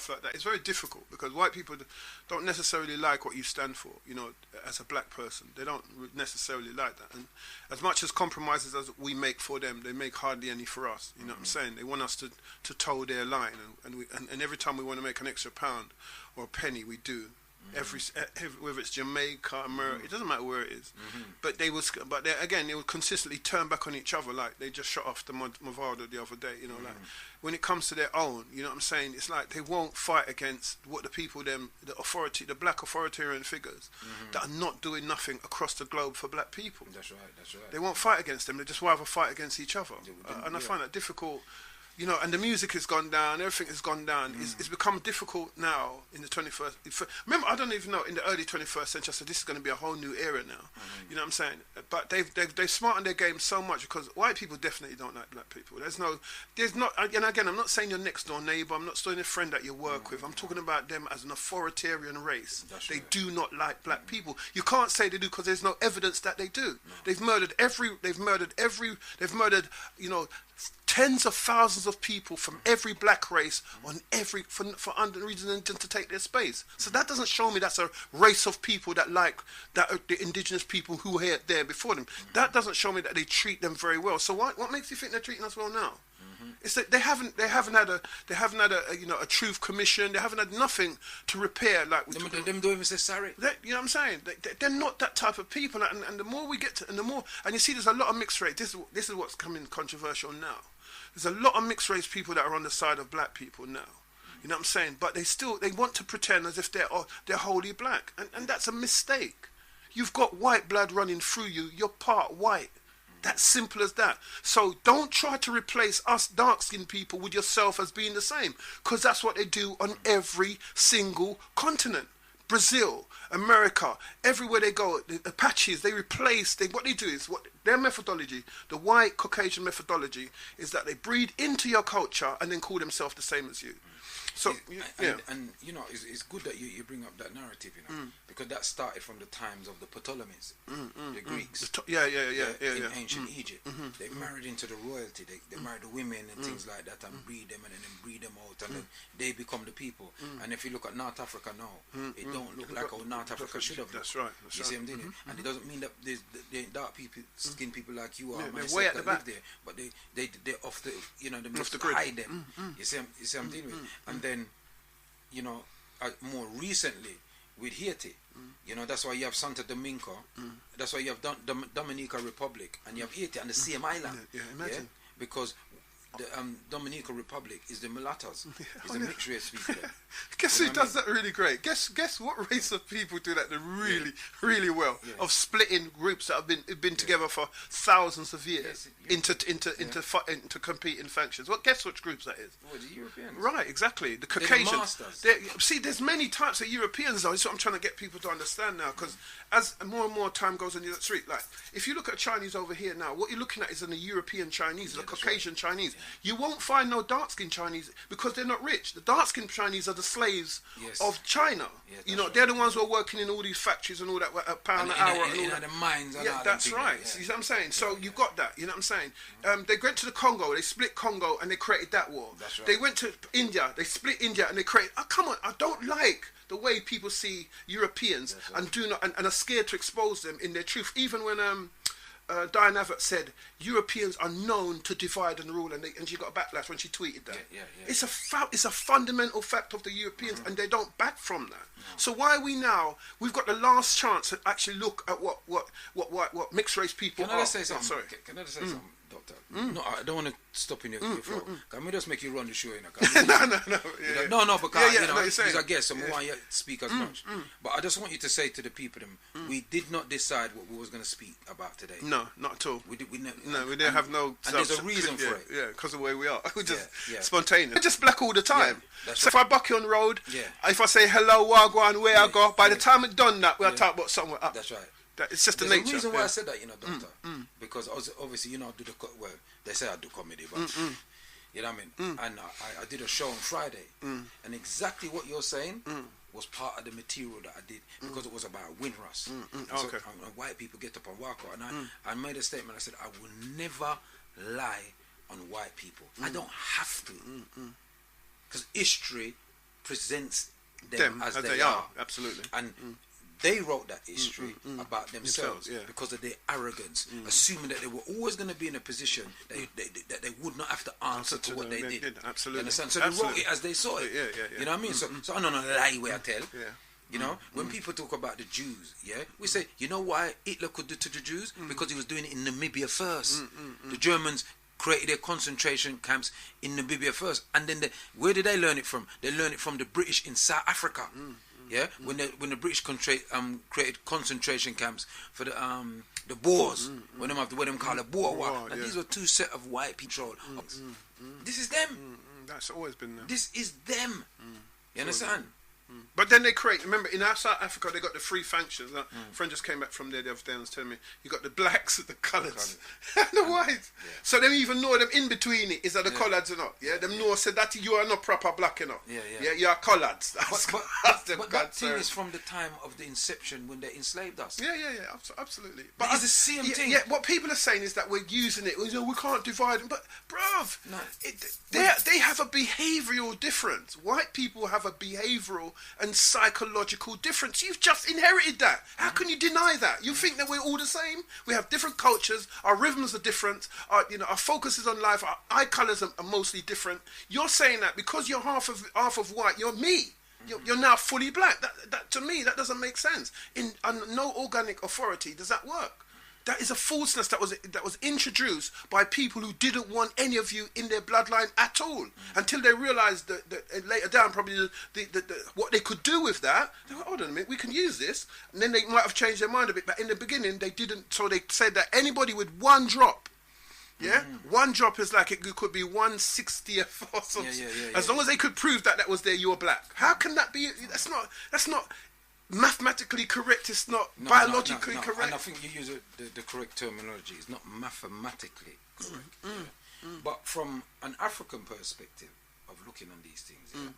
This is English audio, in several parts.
stuff like that, it's very difficult because white people don't necessarily like what you stand for. You know, as a black person, they don't necessarily like that. And as much as compromises as we make for them, they make hardly any for us. You know what I'm saying? They want us to toe their line, and every time we want to make an extra pound or a penny, we do. Every whether it's Jamaica, America, it doesn't matter where it is. But they would consistently turn back on each other, like they just shot off the Movado the other day. You know, like when it comes to their own, you know what I'm saying? It's like they won't fight against what the people, the black authoritarian figures that are not doing nothing across the globe for black people. That's right. They won't fight against them. They just rather fight against each other, and I find that difficult. You know, and the music has gone down, everything has gone down. It's become difficult now in the 21st. Remember, I don't even know, in the early 21st century, I said this is going to be a whole new era now. You know what I'm saying? But they've smartened their game so much because white people definitely don't like black people. There's not, and again, I'm not saying your next door neighbour, I'm not saying a friend that you work with. I'm talking about them as an authoritarian race. They do not like black people. You can't say they do because there's no evidence that they do. They've murdered, you know, tens of thousands of people from every black race on every for under reason to take their space. So that doesn't show me that's a race of people that like that the indigenous people who were there before them. That doesn't show me that they treat them very well. So what makes you think they're treating us well now? It's that they haven't had a you know, a truth commission. They haven't had nothing to repair like them don't even say sorry. You know what I'm saying? They're not that type of people. And the more we get to, and you see, there's a lot of mixed race. This is what's coming controversial now. There's a lot of mixed race people that are on the side of black people now. You know what I'm saying? But they want to pretend as if they're wholly black, and that's a mistake. You've got white blood running through you. You're part white. That's simple as that. So don't try to replace us dark-skinned people with yourself as being the same, because that's what they do on every single continent. Brazil, America, everywhere they go, the Apaches, what they do is, their methodology, the white Caucasian methodology, is that they breed into your culture and then call themselves the same as you. So and you know, it's good that you bring up that narrative, you know, because that started from the times of the Ptolemies, the Greeks. In ancient Egypt, they married into the royalty. They married the women and things like that, and breed them, and then breed them out, and then they become the people. And if you look at North Africa now, it don't look like how North Africa should have looked. That's right. You see what I'm doing? And it doesn't mean that there's dark people, skin people like you or myself way at the back live there, but they're off the, you know, they hide them. You see what I'm dealing with? And then, you know, more recently with Haiti, you know, that's why you have Santo Domingo, that's why you have Dominica Republic, and you have Haiti and the same island. Imagine. Because the Dominican Republic is the mulattoes. It's a mixed race people there. Guess who does that really great? Guess what race of people do that really well? Of splitting groups that have been together for thousands of years into competing factions. Guess which groups that is? Oh, the Europeans. Right, exactly. The Caucasians. See, there's many types of Europeans though. That's what I'm trying to get people to understand now. Because as more and more time goes on the street, like if you look at Chinese over here now, what you're looking at is a European Chinese, the Caucasian Chinese. You won't find no dark-skinned Chinese because they're not rich. The dark-skinned Chinese are the slaves of China. You know, they're the ones who are working in all these factories and all that, a pound an hour and all that. The mines and all that's right. You see what I'm saying? So you got that. You know what I'm saying? They went to the Congo. They split Congo and they created that war. That's right. They went to India. They split India and they created. Oh, come on! I don't like the way people see Europeans and are scared to expose them in their truth. Even when Diane Abbott said Europeans are known to divide and rule, and she got a backlash when she tweeted that. It's a fundamental fact of the Europeans, and they don't back from that. So why are we now? We've got the last chance to actually look at what mixed race people are. Can I say something? Can I just say something, Doctor? No, I don't want to stop in your flow. Can we just make you run the show? No, because you know, he's a guest, so we want you to speak as much. But I just want you to say to the people, we did not decide what we was going to speak about today. No, not at all. We didn't have no. And there's a reason for it. Yeah, because of the way we are. We're just spontaneous. We're just black all the time. So if I buck you on the road, if I say hello, wagwan, where I go, by the time I've done that, we'll talk about somewhere up. That's right. It's just the nature. nature. The reason why I said that, you know, Doctor, because obviously, you know, they say I do comedy, but you know what I mean. And I did a show on Friday, and exactly what you're saying was part of the material that I did because it was about Windrush. And white people get up and walk out, and I made a statement. I said I will never lie on white people. I don't have to, because history presents them as they are. Absolutely. And they wrote that history about themselves because of their arrogance, assuming that they were always going to be in a position that they would not have to answer to what they did. Absolutely. You understand? So they wrote it as they saw it. You know what I mean? So I don't know lie where I tell. You know, when people talk about the Jews, we say, you know why Hitler could do to the Jews? Because he was doing it in Namibia first. The Germans created their concentration camps in Namibia first, and then where did they learn it from? They learned it from the British in South Africa. When the British created concentration camps for the Boers, when them call it Boer War. And these were two set of white people. This is them. That's always been them. This is them. You understand? But then they create, remember, in our South Africa, they got the three factions. A friend just came back from there the other day and was telling me, you got the blacks, the colours, and the whites. So them even know them in between it, is that the colours or not. Them know, said that you are not proper black enough. You are colours. But that thing is from the time of the inception when they enslaved us. Absolutely. But it's the same thing. What people are saying is that we're using it, we can't divide them. But, bruv, they have a behavioural difference. White people have a behavioural and psychological difference. You've just inherited that. How can you deny that? You think that we're all the same? We have different cultures. Our rhythms are different. Our focus is on life. Our eye colours are mostly different. You're saying that because you're half of white, you're me. You're now fully black. That to me, that doesn't make sense. On no organic authority does that work. That is a falseness that was introduced by people who didn't want any of you in their bloodline at all, until they realised that later down probably what they could do with that. They went, hold on a minute, we can use this, and then they might have changed their mind a bit. But in the beginning, they didn't. So they said that anybody with one drop. One drop is like it could be 1/60th or something. As long as they could prove that was there, you're black. How can that be? That's not mathematically correct. It's not biologically correct. And I think you use the correct terminology. It's not mathematically correct. But from an African perspective of looking on these things,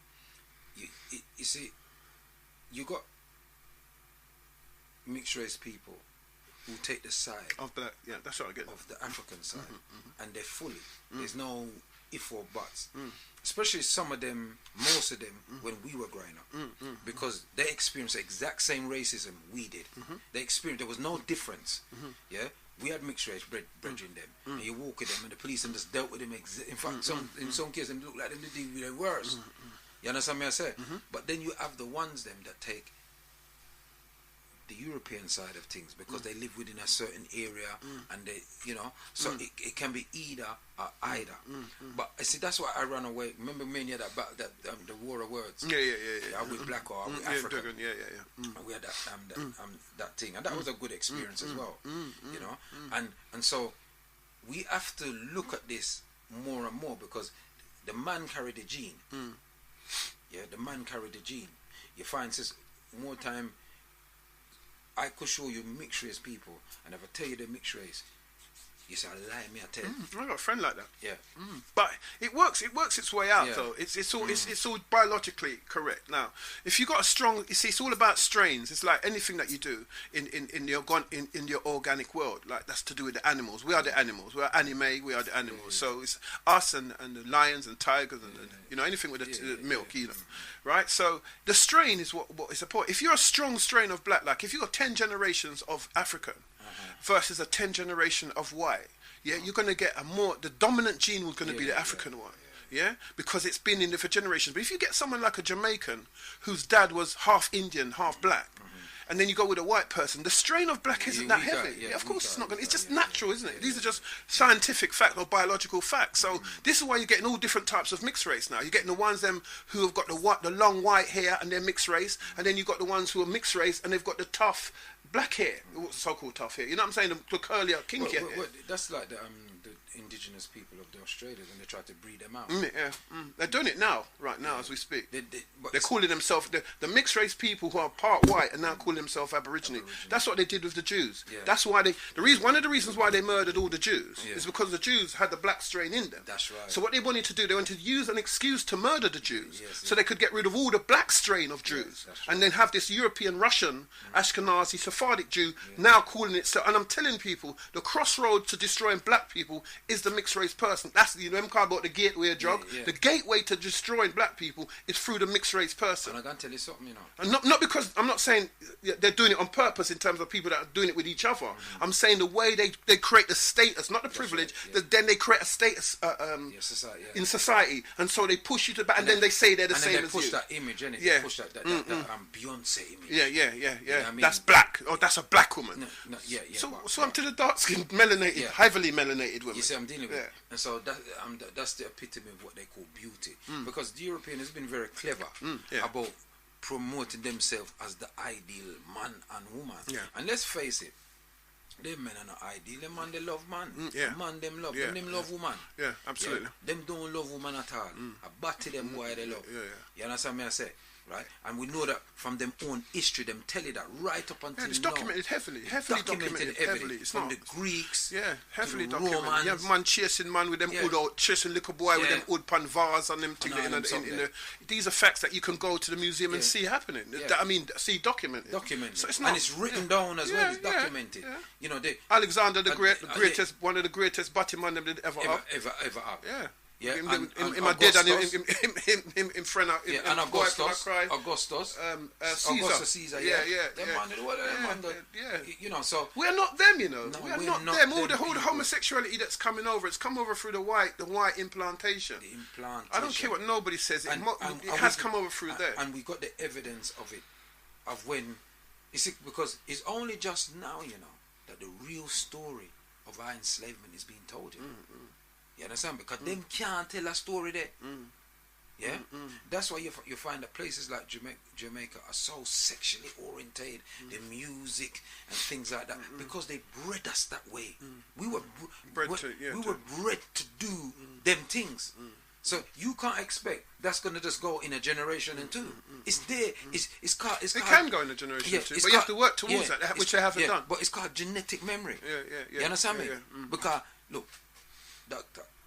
you see, you got mixed race people who take the side of black, that's what I get of the African side, and they're fully. There's no if or buts. Especially some of them, most of them, when we were growing up, because they experienced the exact same racism we did. They experienced, there was no difference. We had mixed race brethren them, and you walk with them, and the police and just dealt with them. In fact, in some cases, they look like them did even worse. You understand me? I say, but then you have the ones them that take the European side of things because they live within a certain area, and they, so it can be either or either. But I see, that's why I ran away. Remember me and you had the war of words. Are we black or are we African? We had that thing, and that was a good experience as well. And so we have to look at this more and more because the man carried the gene. The man carried the gene. You find this more time. I could show you mixed race people, and if I tell you they're mixed race, you say, I lie, me I tell. I got a friend like that. But it works its way out though. It's all biologically correct. Now, if you got a strong, you see, it's all about strains. It's like anything that you do in your organic world. Like that's to do with the animals. We are the animals. We are anime. We are the animals. So it's us and the lions and tigers and anything with the milk. Right. So the strain is what is important. If you're a strong strain of black, like if you got 10 generations of African versus a 10 generation of white, you're going to get the dominant gene was going to be the African one. Because it's been in there for generations. But if you get someone like a Jamaican whose dad was half Indian, half black, and then you go with a white person, the strain of black isn't that heavy. Of course it's not going to. It's just natural, isn't it? These are just scientific facts or biological facts. So this is why you're getting all different types of mixed race now. You're getting the ones who have got the long white hair and they're mixed race, and then you've got the ones who are mixed race and they've got the tough black hair, so-called tough hair. You know what I'm saying? The curlier, kinkier hair. That's like the indigenous people of the Australians when they try to breed them out. They're doing it now, right now as we speak. They're calling themselves the mixed race people who are part white and now calling themselves Aborigine. That's what they did with the Jews. That's why one of the reasons why they murdered all the Jews is because the Jews had the black strain in them. That's right. So what they wanted to do, they wanted to use an excuse to murder the Jews, so they could get rid of all the black strain of Jews, and then have this European, Russian, Ashkenazi, Sephardic Jew now calling it so. And I'm telling people, the crossroad to destroying black people is the mixed race person. That's them call about the gateway drug. Yeah. The gateway to destroying black people is through the mixed race person. And I can tell you something, And not because I'm not saying they're doing it on purpose in terms of people that are doing it with each other. I'm saying the way they create the status, not the privilege. Right, then they create a status in society, and so they push you to back, and then they say they're the same as you. And then they push that image, innit? They push that Beyonce image. Yeah. You know I mean? That's black. Oh, that's a black woman. So I'm to the dark skinned, melanated, heavily melanated women. You see, I'm dealing with, and so that's the epitome of what they call beauty, because the European has been very clever about promoting themselves as the ideal man and woman. And let's face it, them men are not ideal. Them man, they love man. Man, them love. Them love woman. Yeah, absolutely. Them don't love woman at all. I batty them boy they love. You understand me? I say, right? And we know that from them own history, them tell you that right up until it's now. documented heavily heavily. It's from not the Greeks, heavily to the documented. Romans. You have man chasing man with them wood out, chasing little boy with them wood pan vase and them things. These are facts that you can go to the museum and see happening. I mean, see documented. So it's not, and it's written down as well. It's documented. You know, Alexander the Great, one of the greatest batting man that ever have. Yeah, in my dead and in front of and Augustus, Caesar. You know, so we're not them. You know, we're not them. All the homosexuality that's coming over, it's come over through the white implantation. I don't care what nobody says. It has come over through there, and we got the evidence of it, of when you see, because it's only just now, you know, that the real story of our enslavement is being told. You understand? Because them can't tell a story there. That's why you find that places like Jamaica are so sexually orientated, the music and things like that, because they bred us that way. We were bred to do them things. So you can't expect that's going to just go in a generation and two. It's there. It can go in a generation or two, but you have to work towards that, which they haven't done. But it's called genetic memory. You understand me? Because look,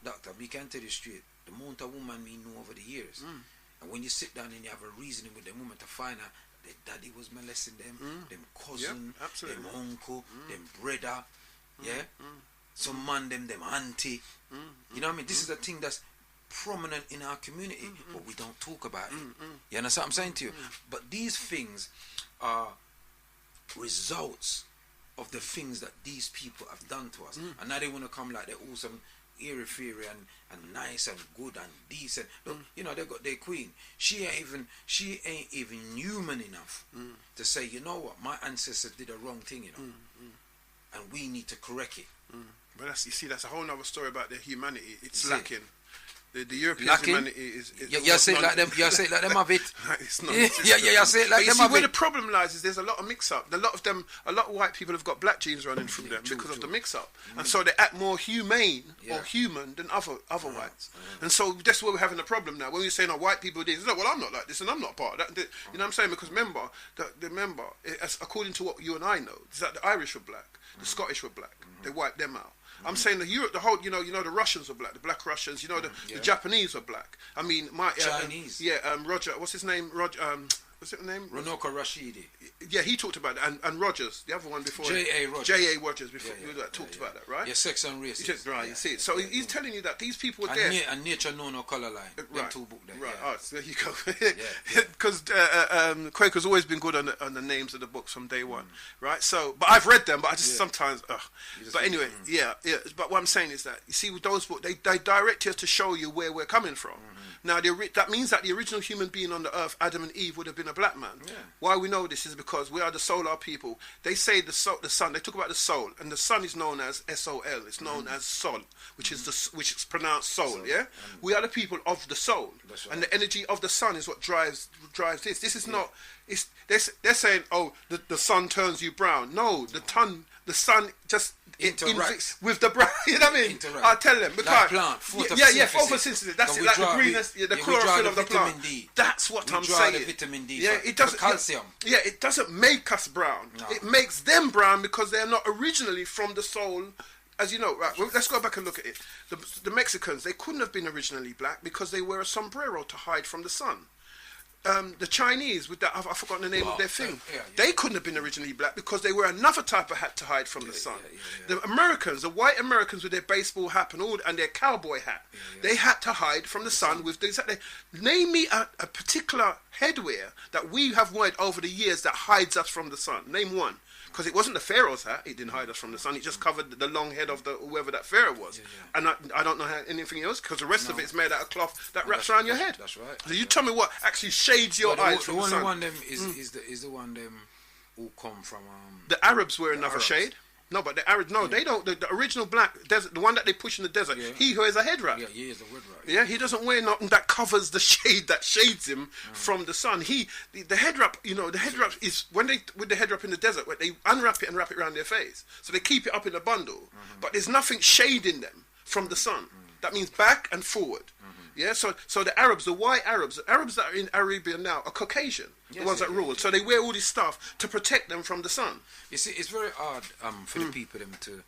Doctor, we can tell you straight, the amount of woman we know over the years, and when you sit down and you have a reasoning with the woman to find out that daddy was molesting them, them cousin, them uncle, them brother, some man them auntie. You know what I mean? This is a thing that's prominent in our community, but we don't talk about it. You understand what I'm saying to you? But these things are results of the things that these people have done to us, and now they want to come like they're awesome, airy-fairy and nice and good and decent. Look, you know, they got their queen. She ain't even human enough to say, you know what, my ancestors did a wrong thing, you know, and we need to correct it. But that's a whole other story about their humanity. It's lacking. The European humanity is you say it like them. You say it like them have it. It's not. You say it like them have it. Where the problem lies is there's a lot of mix-up. A lot of white people have got black genes running through them because of the mix-up, and so they act more humane or human than other whites. And so that's where we're having a problem now. When we're saying, "Oh, white people did," it's like, well, I'm not like this, and I'm not part of that. You know what I'm saying? Because remember, according to what you and I know, is that the Irish were black, the Scottish were black. They wiped them out. I'm saying that Europe, the whole, you know, the Russians were black, the black Russians, you know, the Japanese were black. I mean, Chinese. Roger, what's his name? Roger, what's his name? Ronoka Rashidi. Yeah, he talked about that, and Rogers, the other one before. J.A. Rogers. J.A. Rogers before talked about that, right? Yeah, sex and race. Right, you see it. So he's telling you that these people were there. And nature know no color line. Right. Two book there. Right. Oh, so there you go. Because Kwaku's always been good on the names of the books from day one, right? So, but I've read them, but I just sometimes. But anyway, But what I'm saying is that you see with those books, they direct us to show you where we're coming from. Now, that means that the original human being on the earth, Adam and Eve, would have been a black man. Why we know this is because we are the solar people. They say the sun. They talk about the soul, and the sun is known as S-O-L. It's known as Sol, which is pronounced soul. We are the people of the soul, and the energy of the sun is what drives this. This is not. They're saying, oh, the sun turns you brown. No, the sun just interacts with the brown. You know what I mean? I tell them because like plant, photosynthesis. That's it. Like the greenness, the chlorophyll of the plant. D. That's what I'm saying. The vitamin D. Yeah, it doesn't. Calcium. Yeah, it doesn't make us brown. No. It makes them brown because they are not originally from the soul. As you know, right? Well, let's go back and look at it. The Mexicans, they couldn't have been originally black because they wear a sombrero to hide from the sun. the Chinese with that, I've forgotten the name of their thing. Yeah. They couldn't have been originally black because they wear another type of hat to hide from the sun. The Americans, the white Americans with their baseball hat and their cowboy hat, they had to hide from the sun with this. Name me a particular headwear that we have worn over the years that hides us from the sun. Name one. Because it wasn't the pharaoh's hat, it didn't hide us from the sun, it just covered the long head of whoever that pharaoh was. And I don't know anything else, because the rest of it's made out of cloth that wraps around your head. That's right. So you tell me what actually shades your eyes from the sun. The only one them is the one them who come from... the Arabs wear another shade. No, but the Arabs, they don't. The original black desert, the one that they push in the desert, he wears a head wrap. Yeah, he is a head wrap. Yeah, he doesn't wear nothing that covers the shade that shades him from the sun. The head wrap, the head wrap is when they with the head wrap in the desert, where they unwrap it and wrap it around their face, so they keep it up in a bundle. But there's nothing shading them from the sun. That means back and forward. Yeah, so the Arabs, the white Arabs, the Arabs that are in Arabia now are Caucasian, the ones that rule. So they wear all this stuff to protect them from the sun. You see, it's very hard for the people them to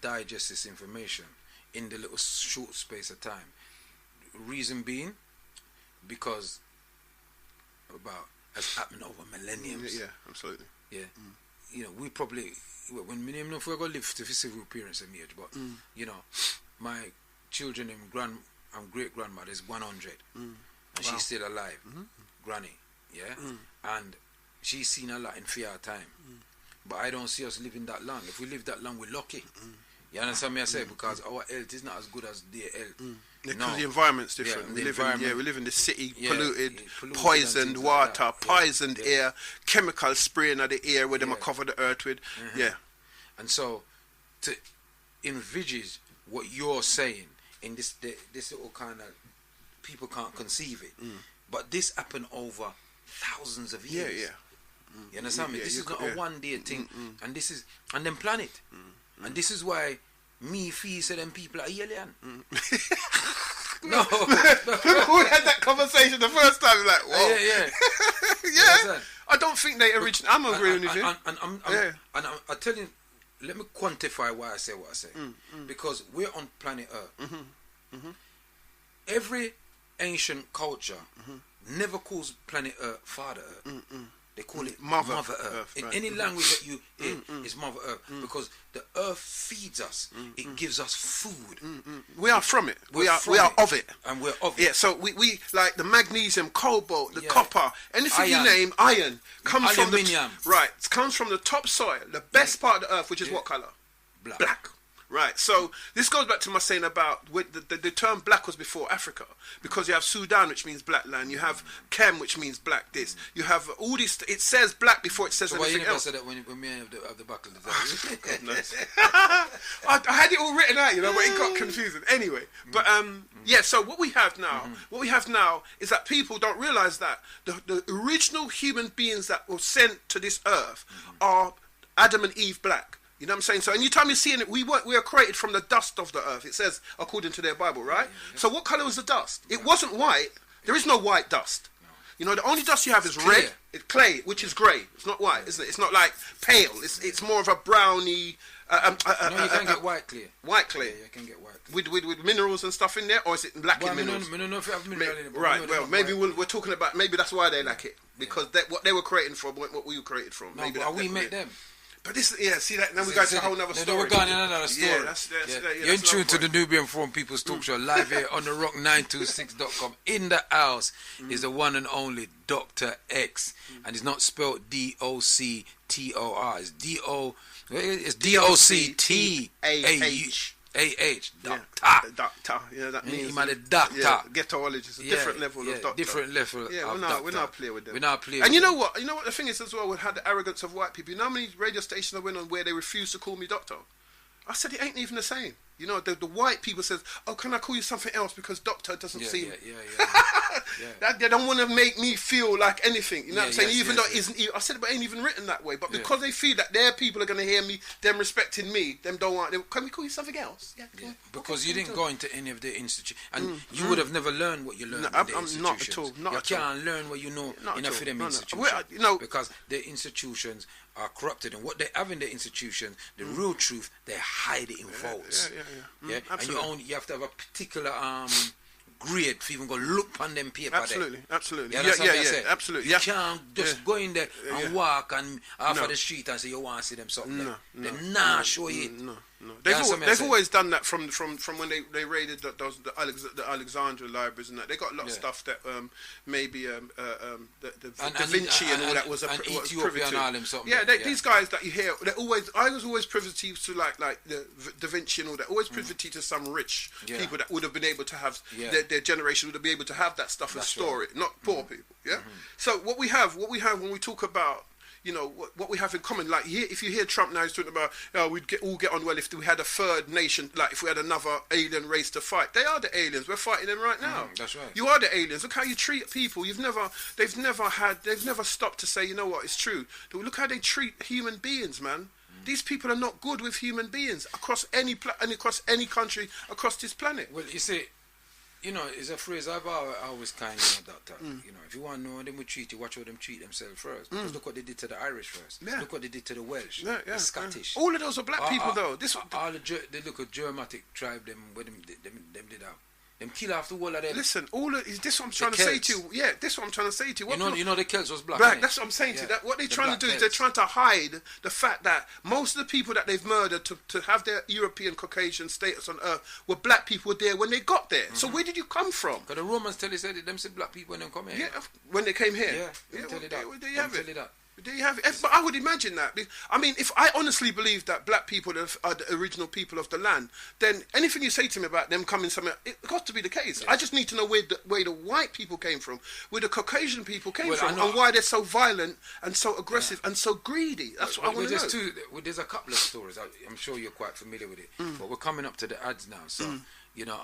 digest this information in the little short space of time. Reason being, because has happened over millenniums. Yeah, absolutely. Yeah, we probably when we if we're gonna live to civil appearance and age, but my children and great grandmother is 100, and she's still alive, Granny. Yeah, and she's seen a lot in fear time, but I don't see us living that long. If we live that long, we're lucky. You understand me? I say because our health is not as good as their health. Because the environment's different. We live in the city, polluted, poisoned water, poisoned air, chemical spraying at the air where they might cover the earth with. And so to envisage what you're saying in this little kind of, people can't conceive it, but this happened over thousands of years. You understand me? This is not a one-day thing, and then plan it, and this is why me feel so them people are alien. No, we had that conversation the first time. Like, whoa, yeah. I don't think they originally. I'm agreeing with you. And I'm telling you. Let me quantify why I say what I say. Because we're on planet Earth. Every ancient culture never calls planet Earth Father Earth. They call it Mother Earth. In any language that you hear, is Mother Earth. Because the earth feeds us. It gives us food. We are from it. We are of it. And we're of it. Yeah, so we like the magnesium, cobalt, the copper, anything you name, iron, comes from comes from the top soil, the best part of the earth, which is what colour? Black. Right, so this goes back to my saying about the term black was before Africa, because you have Sudan, which means black land, you have Kem, which means black this, you have all these, it says black before it says anything else. So why you never said that when we have the buckle? I had it all written out, but it got confusing. Anyway, but so what we have now is that people don't realise that the original human beings that were sent to this earth are Adam and Eve black. You know what I'm saying? So anytime you're seeing it, we are created from the dust of the earth. It says, according to their Bible, right? So what colour was the dust? It wasn't white. There is no white dust. The only dust you have is red. It's clay, which is grey. It's not white, isn't it? It's not like pale. It's more of a browny... you can get white clay. White clay. Yeah, you can get white clay. With minerals and stuff in there, or is it lacking minerals? I don't know if you have minerals in it. Right, well, maybe we're talking about... Maybe that's why they lack it. Because what they were created from, what we were created from. No, but we make them. But this, see that. Then we go to a whole other story. We're going in another story. You're in tune to the Nubian Forum People's Talk Show live here on the rock926.com. In the house is the one and only Dr. X, and it's not spelled DOCTOR. It's DOCTAH. Doctor. Yeah, that means he might a doctor. Yeah, ghettoologist. It's a different level of doctor. Different level. Yeah, we're not playing with them. We're not playing. And you know what? The thing is as well. We had the arrogance of white people. You know how many radio stations I went on where they refused to call me doctor? I said it ain't even the same. The white people says, "Oh, can I call you something else because doctor doesn't seem." They don't want to make me feel like anything. You know what I'm saying? Even though it isn't. I said, but it ain't even written that way. But because they feel that their people are going to hear me, them respecting me, them don't want. Can we call you something else? Yeah. Because you didn't go into any of the institutions, and you would have never learned what you learned in the institutions. Not at all. You can't learn what you know in a them institutions. Because the institutions are corrupted, and what they have in the institutions, the real truth, they hide it in vaults. Yeah. And you have to have a particular grade to even go look on them paper Absolutely, there. absolutely. You Yeah, understand what I yeah, say? absolutely. You Yeah. can't just go in there and walk and off of the street and say you want to see them something. No, They no, nah show it. No. You They've understand what I say? always done that from when they raided the Alexandria libraries and that. They got a lot of stuff that maybe the Da Vinci and all that was and privy Ethiopia and to. all them something. Yeah, these guys that you hear, I was always privy to like the Da Vinci and all that. Always privy to some rich people that would have been able to have their generation would have been able to have that stuff and store it, not poor people. Yeah. So what we have when we talk about, you know, what we have in common, like if you hear Trump now, he's talking about, we'd all get on well if we had a third nation, like if we had another alien race to fight. They are the aliens. We're fighting them right now. That's right. You are the aliens. Look how you treat people. They've never stopped to say, you know what, it's true. Look how they treat human beings, man. These people are not good with human beings across any country across this planet. Well, you see, you know, it's a phrase I've always kind of doctor. You know, if you want to know how them will treat you, watch how them treat themselves first. Because look what they did to the Irish first. Yeah. Look what they did to the Welsh, the Scottish. All of those are black people, though. They look at Germanic tribe, them did out. Them kill off the whole of them. Listen, this what I'm trying to say to you. Yeah, this what I'm trying to say to you. You know the Celts was black. Black. That's what I'm saying to you. That what they're trying to do is they're trying to hide the fact that most of the people that they've murdered to have their European Caucasian status on Earth were black people there when they got there. So where did you come from? Because the Romans said them said black people when they come here. Yeah, when they came here. Yeah, tell it that. There you have it. There you have it. But I would imagine that. I mean, if I honestly believe that black people are the original people of the land, then anything you say to me about them coming somewhere, it got to be the case. Yeah. I just need to know where the white people came from, where the Caucasian people came from, and why they're so violent and so aggressive and so greedy. That's what I want to know. There's a couple of stories. I'm sure you're quite familiar with it. But we're coming up to the ads now, so you know,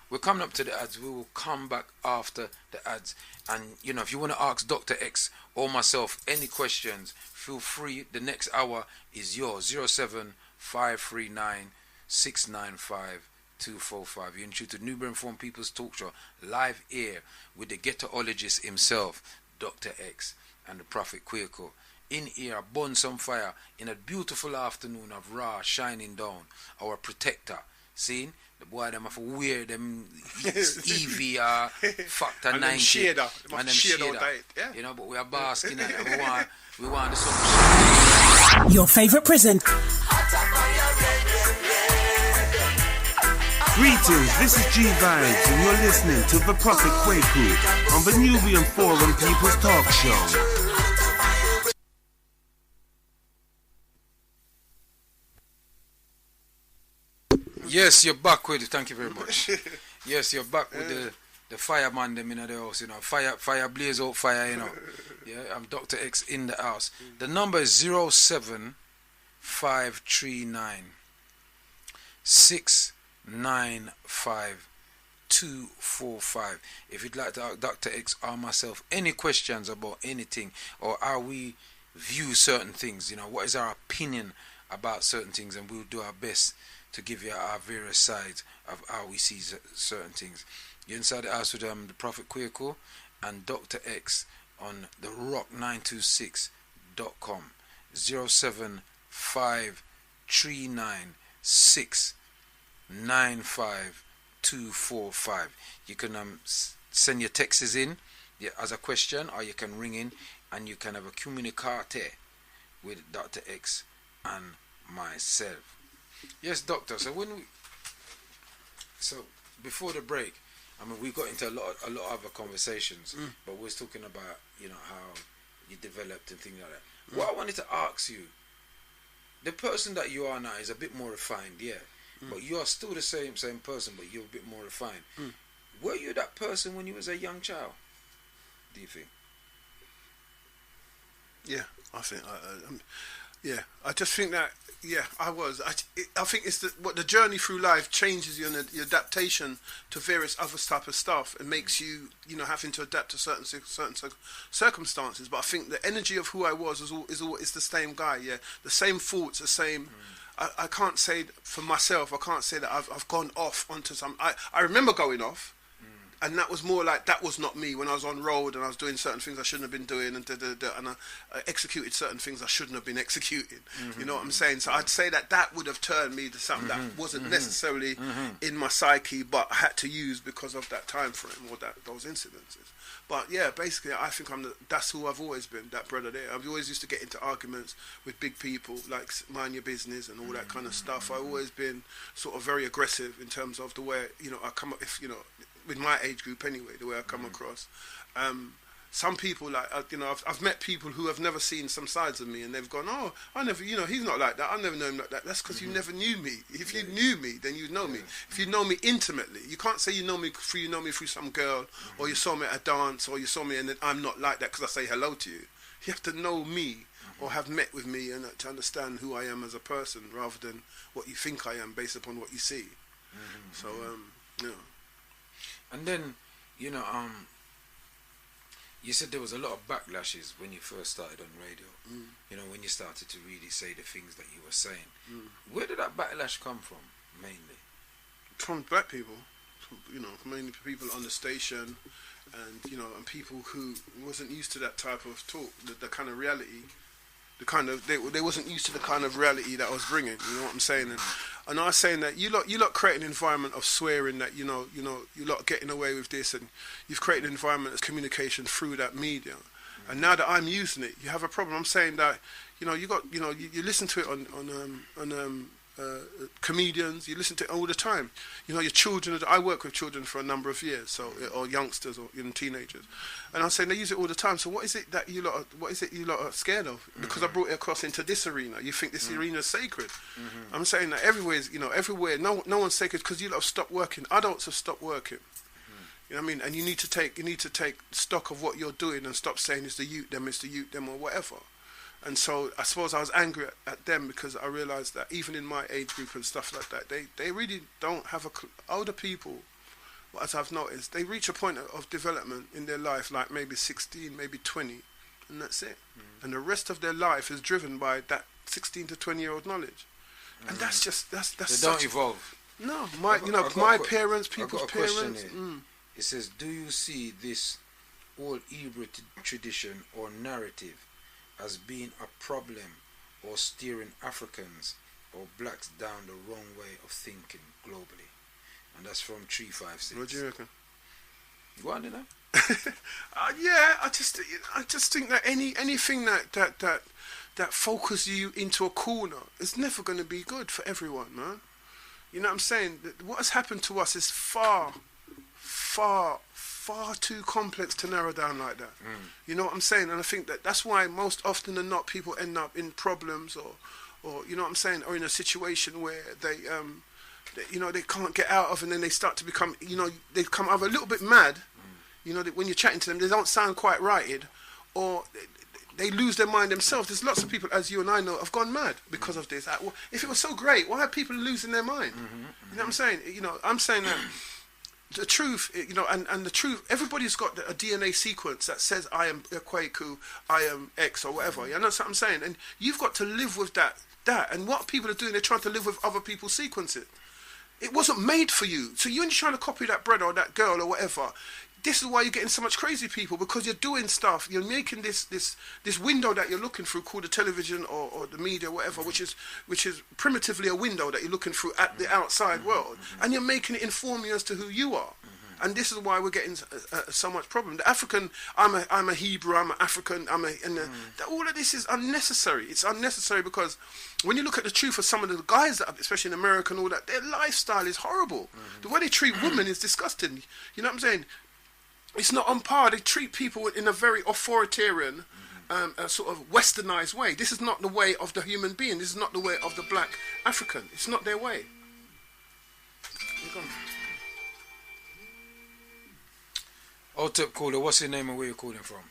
we're coming up to the ads. We will come back after the ads. And, you know, if you want to ask Dr. X or myself any questions, feel free. The next hour is yours. 07539 695 245. You're in tune to Nubian Informed People's Talk Show, live here with the ghettoologist himself, Dr. X, and the Prophet Kwaku. In here, burn some fire in a beautiful afternoon of Ra shining down, our protector. See? The boy them have to wear them EV factor and 90 and them shader. Yeah. You know, but we are basking in it, and we want the sun. Your favorite present. Greetings, this is G Vibes, and you're listening to the Prophet Kwaku on the Nubian Forum People's Talk Show. Yes, you're back with it. Thank you very much. Yes, you're back with the fireman them in the house, you know. Fire blaze out fire, you know. Yeah, I'm Dr. X in the house. The number is 07539 695 245. If you'd like to ask Dr. X or myself any questions about anything, or how we view certain things, you know, what is our opinion about certain things, and we'll do our best to give you our various sides of how we see certain things. You're inside the house with the Prophet Kwaku and Dr. X on the rock926.com. 07539 695 245. You can send your texts in as a question, or you can ring in and you can have a communicate with Dr. X and myself. Yes, doctor. So before the break, I mean, we got into a lot of other conversations, but we're talking about, you know, how you developed and things like that. What I wanted to ask you, the person that you are now is a bit more refined, but you are still the same person, but you're a bit more refined. Were you that person when you was a young child, do you think? Yeah, I think. I just think that. Yeah, I was. I think it's the journey through life changes you, and the adaptation to various other type of stuff, and makes you, you know, having to adapt to certain circumstances. But I think the energy of who I was is the same guy. Yeah, the same thoughts, the same. I can't say for myself. I can't say that I've gone off onto some. I remember going off. And that was more like, that was not me when I was on road and I was doing certain things I shouldn't have been doing, and and I executed certain things I shouldn't have been executing. You know what I'm saying? So I'd say that would have turned me to something that wasn't necessarily in my psyche, but I had to use because of that time frame or those incidences. But yeah, basically, I think that's who I've always been, that brother there. I've always used to get into arguments with big people, like mind your business and all that kind of stuff. I've always been sort of very aggressive in terms of the way, I come up, with my age group anyway, the way I come across. Some people, like, I've met people who have never seen some sides of me, and they've gone, oh, I never, he's not like that, I never know him like that. That's because you never knew me. If you knew me, then you'd know me. If you know me intimately, you can't say you know me through some girl, or you saw me at a dance, or you saw me and then I'm not like that because I say hello to you. You have to know me, or have met with me, and to understand who I am as a person, rather than what you think I am based upon what you see. So, And then, you said there was a lot of backlashes when you first started on radio. When you started to really say the things that you were saying. Where did that backlash come from, mainly? From black people, mainly people on the station, and and people who wasn't used to that type of talk, the kind of reality. They wasn't used to the kind of reality that I was bringing. You know what I'm saying? And I was saying that you lot create an environment of swearing, that you lot getting away with this, and you've created an environment of communication through that media. And now that I'm using it, you have a problem. I'm saying that you listen to it on comedians, you listen to it all the time. Your children. I work with children for a number of years, or youngsters, or even teenagers, and I'm saying they use it all the time. So what is it you lot are scared of? Because I brought it across into this arena. You think this arena is sacred? I'm saying that everywhere. No one's sacred, because you lot have stopped working. Adults have stopped working. You know what I mean? And you need to take stock of what you're doing and stop saying it's the youth them, or whatever. And so I suppose I was angry at them, because I realised that even in my age group and stuff like that, they really don't have older people, as I've noticed, they reach a point of development in their life, like maybe 16, maybe 20, and that's it. And the rest of their life is driven by that 16 to 20-year-old knowledge. And that's They don't evolve. No, my parents, people's parents. It says, do you see this old Hebrew tradition or narrative as being a problem, or steering Africans or blacks down the wrong way of thinking globally? And that's from 356. What do you reckon? Go on, didn't I just think that anything that focuses you into a corner is never going to be good for everyone, man. You know what I'm saying? What has happened to us is far too complex to narrow down like that. You know what I'm saying? And I think that's why most often than not people end up in problems, or you know what I'm saying, or in a situation where they can't get out of, and then they start to become, they become either a little bit mad, when you're chatting to them, they don't sound quite righted, or they lose their mind themselves. There's lots of people, as you and I know, have gone mad because of this. If it was so great, why are people losing their mind? You know what I'm saying? I'm saying that the truth, and the truth, everybody's got a DNA sequence that says I am a Kwaku, I am X, or whatever. You know what I'm saying? And you've got to live with that. And what people are doing, they're trying to live with other people's sequences. It wasn't made for you. So you're trying to copy that brother or that girl or whatever. This is why you're getting so much crazy people, because you're doing stuff, you're making this window that you're looking through, called the television or the media, whatever, which is primitively a window that you're looking through at the outside world, and you're making it inform you as to who you are. And this is why we're getting so much problem. The African, I'm a Hebrew, I'm an African, all of this is unnecessary. It's unnecessary because when you look at the truth of some of the guys, especially in America and all that, their lifestyle is horrible. The way they treat women is disgusting. You know what I'm saying? It's not on par. They treat people in a very authoritarian, sort of westernized way. This is not the way of the human being. This is not the way of the black African. It's not their way. Otep caller, what's your name and where you calling from?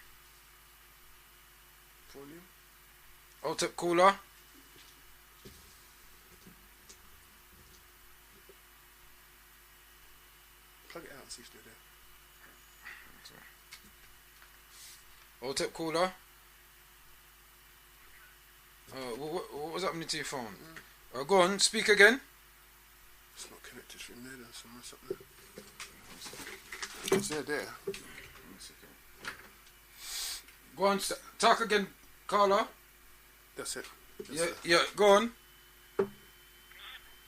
Otep caller? Plug it out and see if they're there. Otep caller? What was happening to your phone? Go on, speak again. It's not connected from there, there's something. It's there. Go on, talk again, Carla. That's it. Yeah, go on.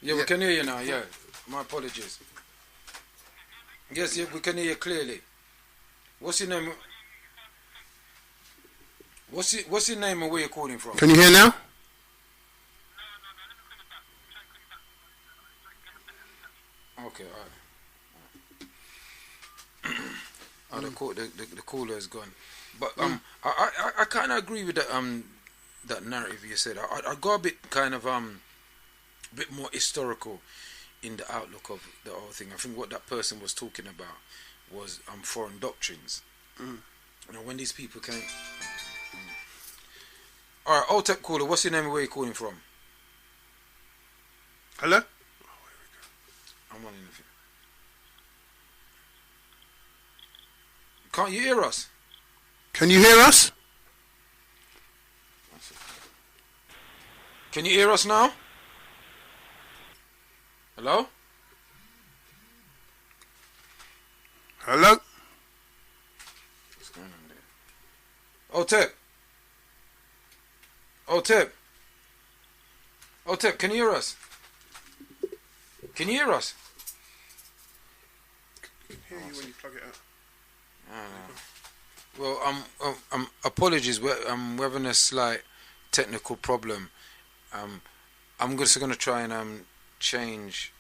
Yeah, we can hear you now, yeah. My apologies. Yes, yeah, we can hear you clearly. What's your name? What's your name and where you're calling from? Can you hear now? Okay, alright. The caller is gone. But I kind of agree with that narrative you said. I go a bit kind of bit more historical in the outlook of the whole thing. I think what that person was talking about was foreign doctrines. You know, when these people came. All right, OTEP caller, what's your name and where you calling from? Hello? I'm on anything. Can't you hear us? Can you hear us? Can you hear us now? Hello? Hello? What's going on there? OTEP, can you hear us? Can you hear us? I can hear you when you plug it out. Well, apologies. We're having a slight technical problem. I'm just going to try and change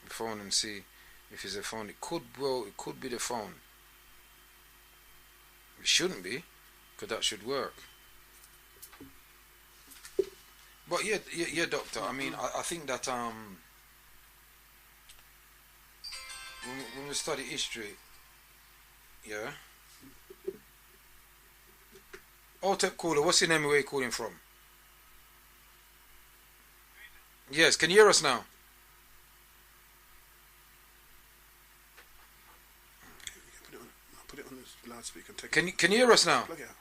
the phone and see if it's a phone. It could be the phone. It shouldn't be, because that should work. But yeah, doctor. I mean, I think that when we study history, yeah. OTEP caller, what's your name and where you calling from? Yes, can you hear us now? Put it on this loudspeaker. Can you hear us now? Plug it out.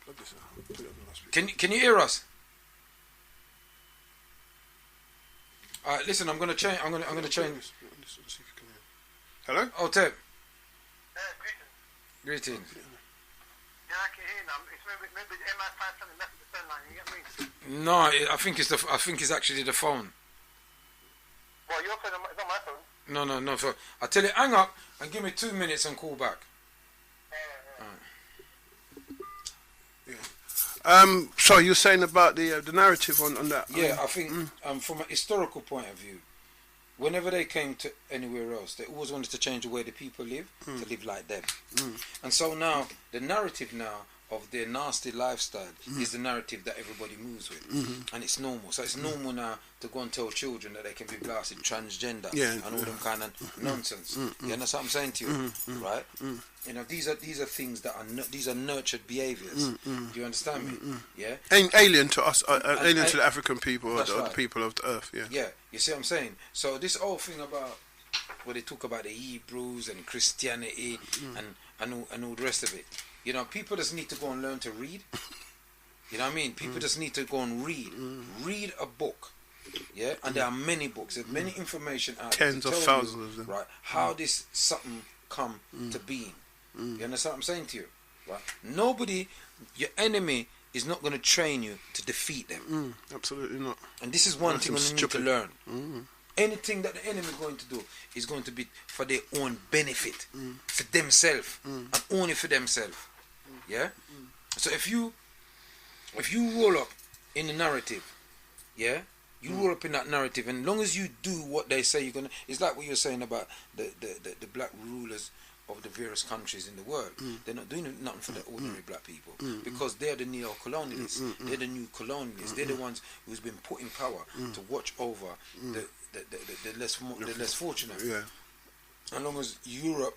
Plug this out. Put it on the loudspeaker. Can you hear us? All right, listen. I'm gonna change. I'm gonna change. Hello? OTEP. Greetings. Greetings. Yeah, I can hear now. It's maybe the MI5 something messed with the phone line. You get me? No, I think it's actually the phone. Well, your phone is not my phone. No. So I tell you, hang up and give me 2 minutes and call back. So you're saying about the narrative on that? Yeah, I think from a historical point of view, whenever they came to anywhere else, they always wanted to change the way the people live, to live like them. And so now, the narrative now of their nasty lifestyle is the narrative that everybody moves with. And it's normal. So it's normal now to go and tell children that they can be blasted transgender and all them kind of nonsense. You understand what I'm saying to you? Right? You know, these are things that these are nurtured behaviours. Do you understand me? Yeah? Alien to us, alien to the African people or the people of the earth, yeah. Yeah, you see what I'm saying? So this whole thing about where they talk about the Hebrews and Christianity and all the rest of it. You know, people just need to go and learn to read. You know what I mean? People just need to go and read. Read a book. Yeah? And there are many books. There's many information out there. Tens of thousands of them. Right? How this something come to being. You understand what I'm saying to you? Right? Nobody, your enemy is not going to train you to defeat them. Absolutely not. And this is one thing you need to learn. Anything that the enemy is going to do is going to be for their own benefit, for themselves, and only for themselves. Yeah. So if you roll up in the narrative, yeah, you roll up in that narrative, and as long as you do what they say you're gonna, it's like what you're saying about the black rulers of the various countries in the world. They're not doing nothing for the ordinary black people because they're the neo-colonialists. They're the new colonialists. They're the ones who's been put in power to watch over the less fortunate. Yeah. As long as Europe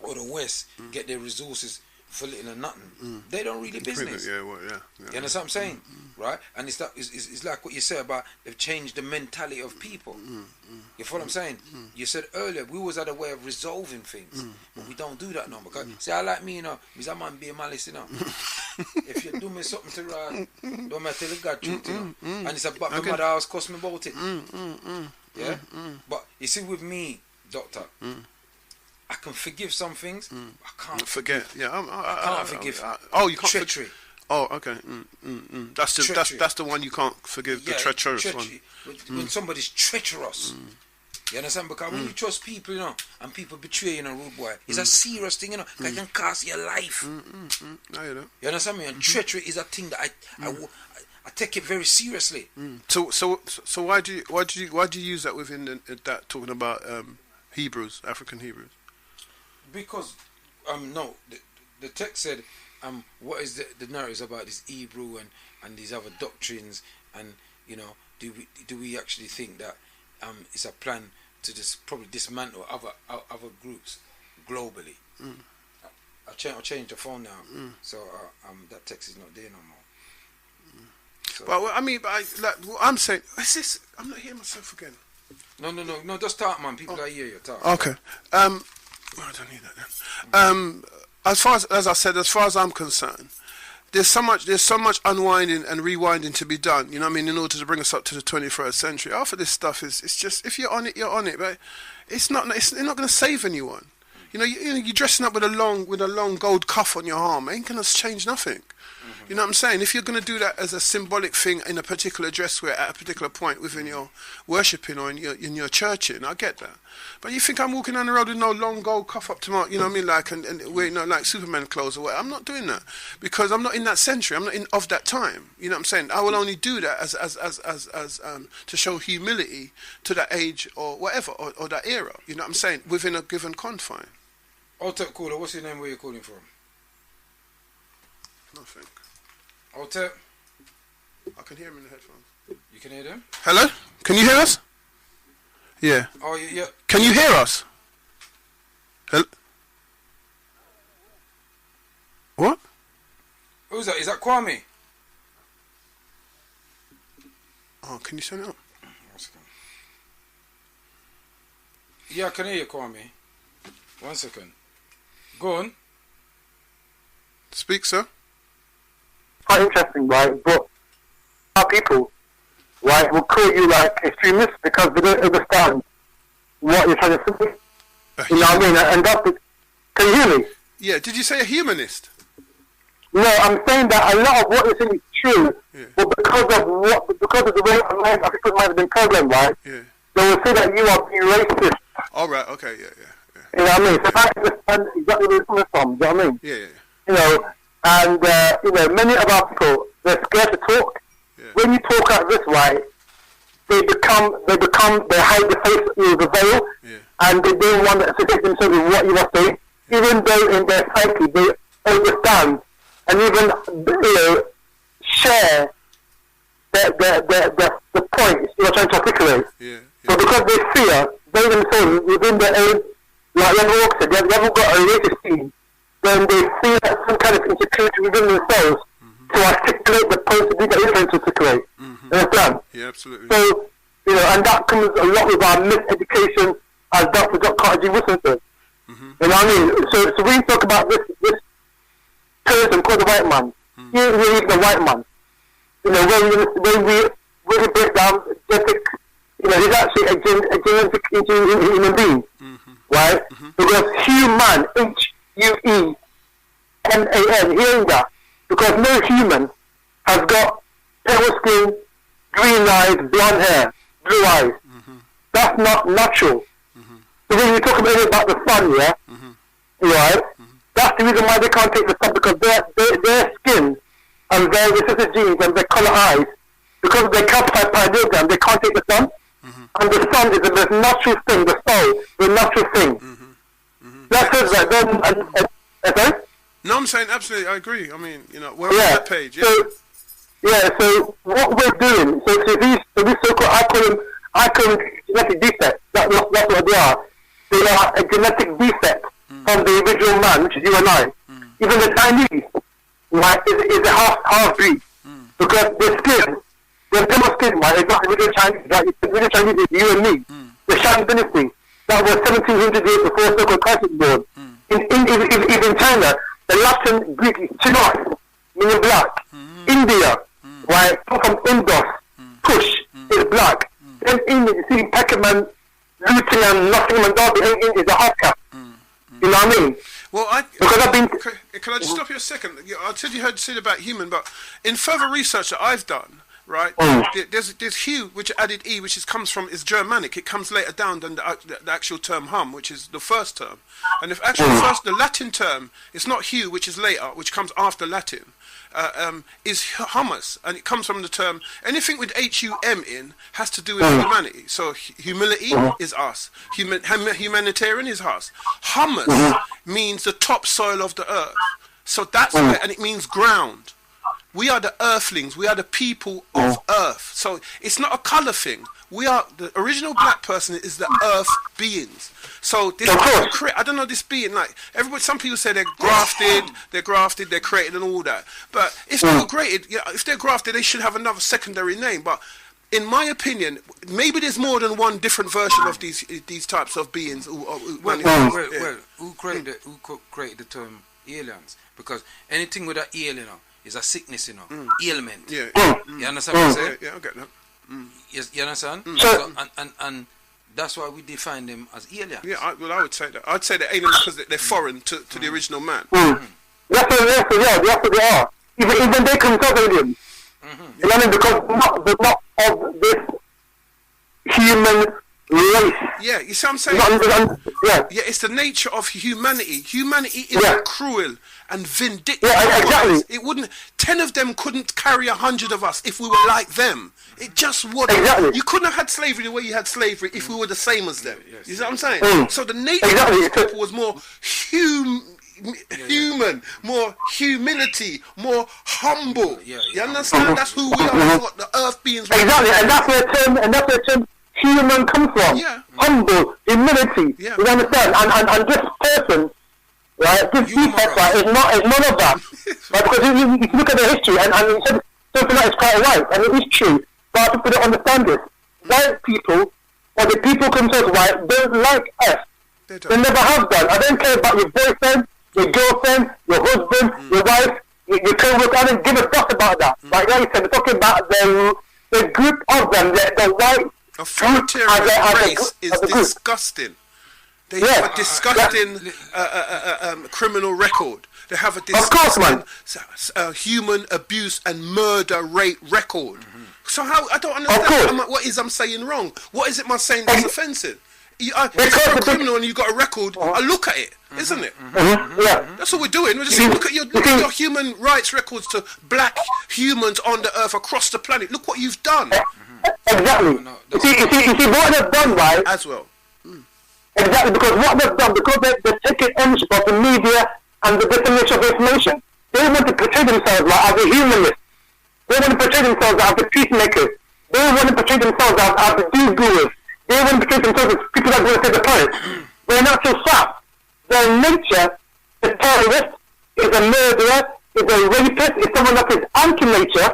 or the West get their resources for little and nothing, they don't really business. Yeah. You understand what I'm saying? Right? And it's like what you said about they've changed the mentality of people. You follow what I'm saying? You said earlier we always had a way of resolving things, but we don't do that now. Because see, I like me, you know, me's a man be a malice, you know. If you do me something to wrong, don't me tell the God truth, you know. And it's about my mother house cost me about it. Yeah? But you see, with me, doctor. I can forgive some things. I can't Forget. Yeah. I can't forgive. You can't treachery. Okay. That's the one you can't forgive. The treacherous one. When somebody's treacherous. You understand? Because when you trust people, you know, and people betray you, rude boy, it's a serious thing, you know. It can cost your life. No, you don't. You understand me? And treachery is a thing that I take it very seriously. So why do you use that within that talking about Hebrews, African Hebrews? Because the text said what is the narratives about this Hebrew and these other doctrines, and you know, do we actually think that it's a plan to just probably dismantle other groups globally? I'll change the phone now, so that text is not there no more. So. Well, I mean, what I'm saying is this. I'm not hearing myself again. No. Just talk, man. People are hear you talk. Okay. I don't need that then. As far as I'm concerned, there's so much unwinding and rewinding to be done. You know what I mean? In order to bring us up to the 21st century. Half of this stuff it's just, if you're on it, you're on it. But it's not going to save anyone. You know, you're dressing up with a long gold cuff on your arm. It ain't going to change nothing. You know what I'm saying? If you're going to do that as a symbolic thing in a particular dress wear at a particular point within your worshipping or in your churching, I get that. But you think I'm walking down the road with no long gold cuff up to my, you know what I mean, like and wearing like Superman clothes or whatever. I'm not doing that because I'm not in that century. I'm not of that time. You know what I'm saying? I will only do that as to show humility to that age or whatever or that era. You know what I'm saying? Within a given confine. Altep caller, what's your name? Where you calling from? Nothing. Altep. I can hear him in the headphones. You can hear them? Hello? Can you hear us? Yeah. Oh, yeah. Can you hear us? Hello? What? Who's that? Is that Kwame? Oh, can you send it up? Yeah, I can hear you, Kwame. 1 second. Go on. Speak, sir. Quite interesting, right? But our people, right, will call you like extremists because they don't understand what you're trying to say. You know what I mean? And that's it. Can you hear me? Yeah, did you say a humanist? No, I'm saying that a lot of what you're saying is true, but because of the way our people's minds have been programmed, right? Yeah. They will say that you are being racist. All right. Okay. Yeah. You know what I mean? So I understand exactly where you're coming from. You know what I mean? Yeah. You know, and you know, many of our people, they're scared to talk. Yeah. When you talk like this, right, they hide the face with a veil, and they don't want to associate themselves with what you are saying, even though in their psyche they understand and even, you know, share the points you're trying to articulate. Yeah. But because they fear, they themselves, within their own, like Young Hawk said, they haven't got a racist team, then they feel some kind of insecurity within themselves to articulate the points that they're trying to articulate. Understand? Yeah, absolutely. So, you know, and that comes a lot with our miseducation, as Dr. Carter Wilson said. You know what I mean? So when you talk about this person called the white man, he is really the white man. You know, when we really break down genetic, you know, he's actually a genetic human being, right? Because human, Hueman, hearing that, because no human has got pale skin, green eyes, blonde hair, blue eyes. That's not natural. So when you talk about the sun, right? That's the reason why they can't take the sun, because their skin and their recessive genes and their color eyes, because of their calcified paradigm, they can't take the sun. And the sun is the most natural thing, the soul, the natural thing. That says that then, okay? No, I'm saying absolutely, I agree. I mean, you know, we're on that page. So what we're doing, so these so-called, I call them genetic defects. That's what they are. They are a genetic defect from the original man, which is you and I. Even the Chinese, right, is a half breed. Because their skin, their demo skin, right, is not the original Chinese, right? The original Chinese is you and me. The Shang dynasty, that was 1700 years before so-called Christ was born. In China, the Latin Greek is Chinos, meaning black. India, right, from Indus, Kush is black. Then India, you see Peckerman Luton and Nottingham and Derby is a half cap. You know what I mean? Well, Because I've been. can I just stop you a second? I said you heard said about human, but in further research that I've done, right? There's hue, which added e, which comes from is Germanic. It comes later down than the actual term hum, which is the first term. And if actually the Latin term, it's not hue, which is later, which comes after Latin. Is humus, and it comes from the term anything with HUM in has to do with humanity. So humility is us, humanitarian is us. Humus means the topsoil of the earth. So that's where, and it means ground. We are the earthlings. We are the people of earth. So it's not a color thing. We are the original black person is the earth beings. So this I don't know this being like everybody. Some people say they're grafted, they're created, and all that. But if they were created, if they're grafted, they should have another secondary name. But in my opinion, maybe there's more than one different version of these types of beings. Who created the term aliens? Because anything with an alien is a sickness, ailment. Yeah. You understand what I'm saying? Yeah, I get that. Yes, you understand? So, and that's why we define them as aliens. Yeah, I would say that. I'd say they're aliens because they're foreign to the original man. That's what they are. Even they consider aliens. You know what I mean? Because they're not of this human race. Yeah, you see what I'm saying? Yeah, it's the nature of humanity. Humanity is cruel and vindictive. Yeah, exactly. It wouldn't. 10 of them couldn't carry 100 of us if we were like them. It just wouldn't. Exactly. You couldn't have had slavery the way you had slavery if we were the same as them. Yes. You see what I'm saying? So the nature of these people was more human, more humility, more humble. You understand? That's who we are. That's what the earth beings were. Exactly, and that's where the term human comes from. Yeah. Humble, humility. Yeah. You understand? And this person, right, this defect, right, is none of that. Right, because if you look at the history, and you said something that is quite right, and it is true, but people don't understand this. White people, or the people themselves, right, don't like us. They never have done. I don't care about your boyfriend, your girlfriend, your husband, your wife, your co-worker. I don't give a fuck about that. Like you said, we're talking about the group of them, the white authoritarian race is disgusting. They have a disgusting criminal record. They have a disgusting human abuse and murder rate record. So how I don't understand what is I'm saying wrong. What is it I'm saying that's offensive? If you're a criminal and you've got a record, I look at it, isn't it? Yeah. That's what we're doing. We're just saying, look at your human rights records to black humans on the earth across the planet. Look what you've done. Exactly. You see what they've done, right? As well. Exactly, because what they've done, because they're taking ownership of the media and the dissemination of information, they want to portray themselves like as a humanist. They want to portray themselves as the peacemakers. They want to portray themselves as the do-gooders. They want to portray themselves as people that are going to save the planet. They're not so fast. Their nature is terrorist, is a murderer, is a rapist, is someone that is anti-nature,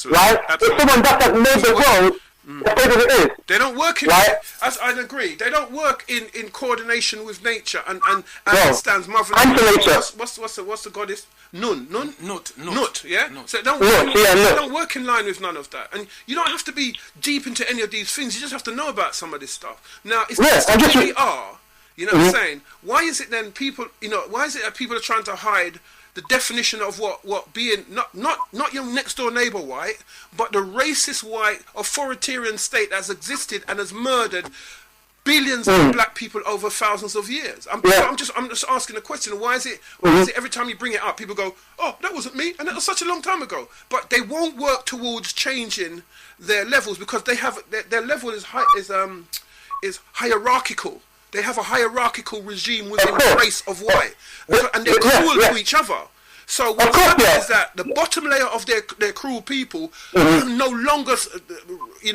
right? It's someone that has made the world the way that it is. They don't work in, as I agree, they don't work in coordination with nature and stands mother nature. What's the goddess? Nut, yeah? Nut. So they don't work in line with none of that. And you don't have to be deep into any of these things, you just have to know about some of this stuff. Now, if that's the way we are, you know what I'm saying? Why is it then people, why is it that people are trying to hide the definition of what being not your next door neighbor white, but the racist white authoritarian state that's existed and has murdered billions of black people over thousands of years. I'm just asking the question: why is it every time you bring it up, people go, "Oh, that wasn't me," and that was such a long time ago. But they won't work towards changing their levels because they have their level is hierarchical. They have a hierarchical regime within the race of white, and they're cruel to each other. So what happens is that the bottom layer of their cruel people no longer,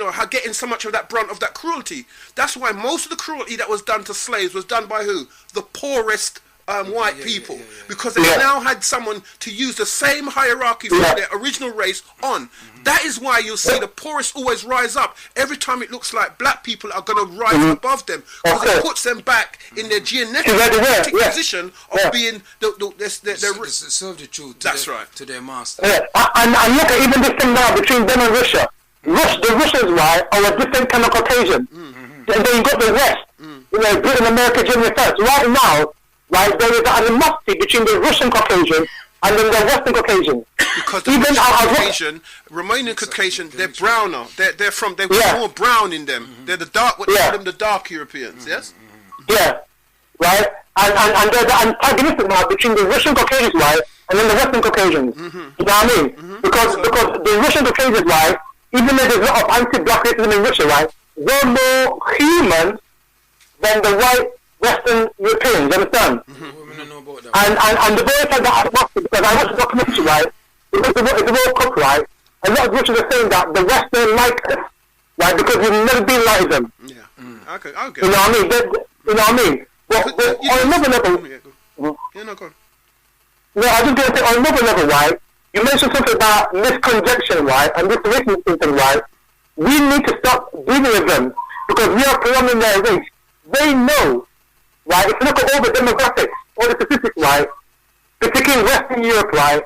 are getting so much of that brunt of that cruelty. That's why most of the cruelty that was done to slaves was done by who? The poorest white people, because they now had someone to use the same hierarchy from their original race on. That is why you'll see the poorest always rise up every time it looks like black people are going to rise above them, because it puts them back in their genetic position of being serve the truth. To their master. And look at even this thing now between them and Russia. The Russians, right, are a different kind of Caucasian. and then you got the West, you know, Britain, America, Germany first. Right now, right, there is an animosity between the Russian Caucasian and then the Western Caucasian. Because the Russian Caucasian, Romanian Caucasian, they're browner. They're more brown in them. They're the dark. What they call them, the dark Europeans. Yes. Yeah. Right. And there's an antagonistic now between the Russian Caucasians, right, and then the Western Caucasians. You know what I mean? Because the Russian Caucasians, right, even though there's a lot of anti-black racism in Russia, right, they're more human than the white Western Europeans. You understand? And the very fact that I watched it, because I watched the documentary, right, because it's a World Cup, right, a lot of Russians are saying that the Western like us, right, because we've never been like them. Yeah. Okay. I'll get You know what I mean? You know what I mean? Well, on another level, go on. no, I just going to say on another level, right? You mentioned something about misconjection, right, and this racism thing, right? We need to stop dealing with them because we are prolonging their race. They know, right? If you look at all the demographics, all the statistics, right, particularly in Western Europe, right,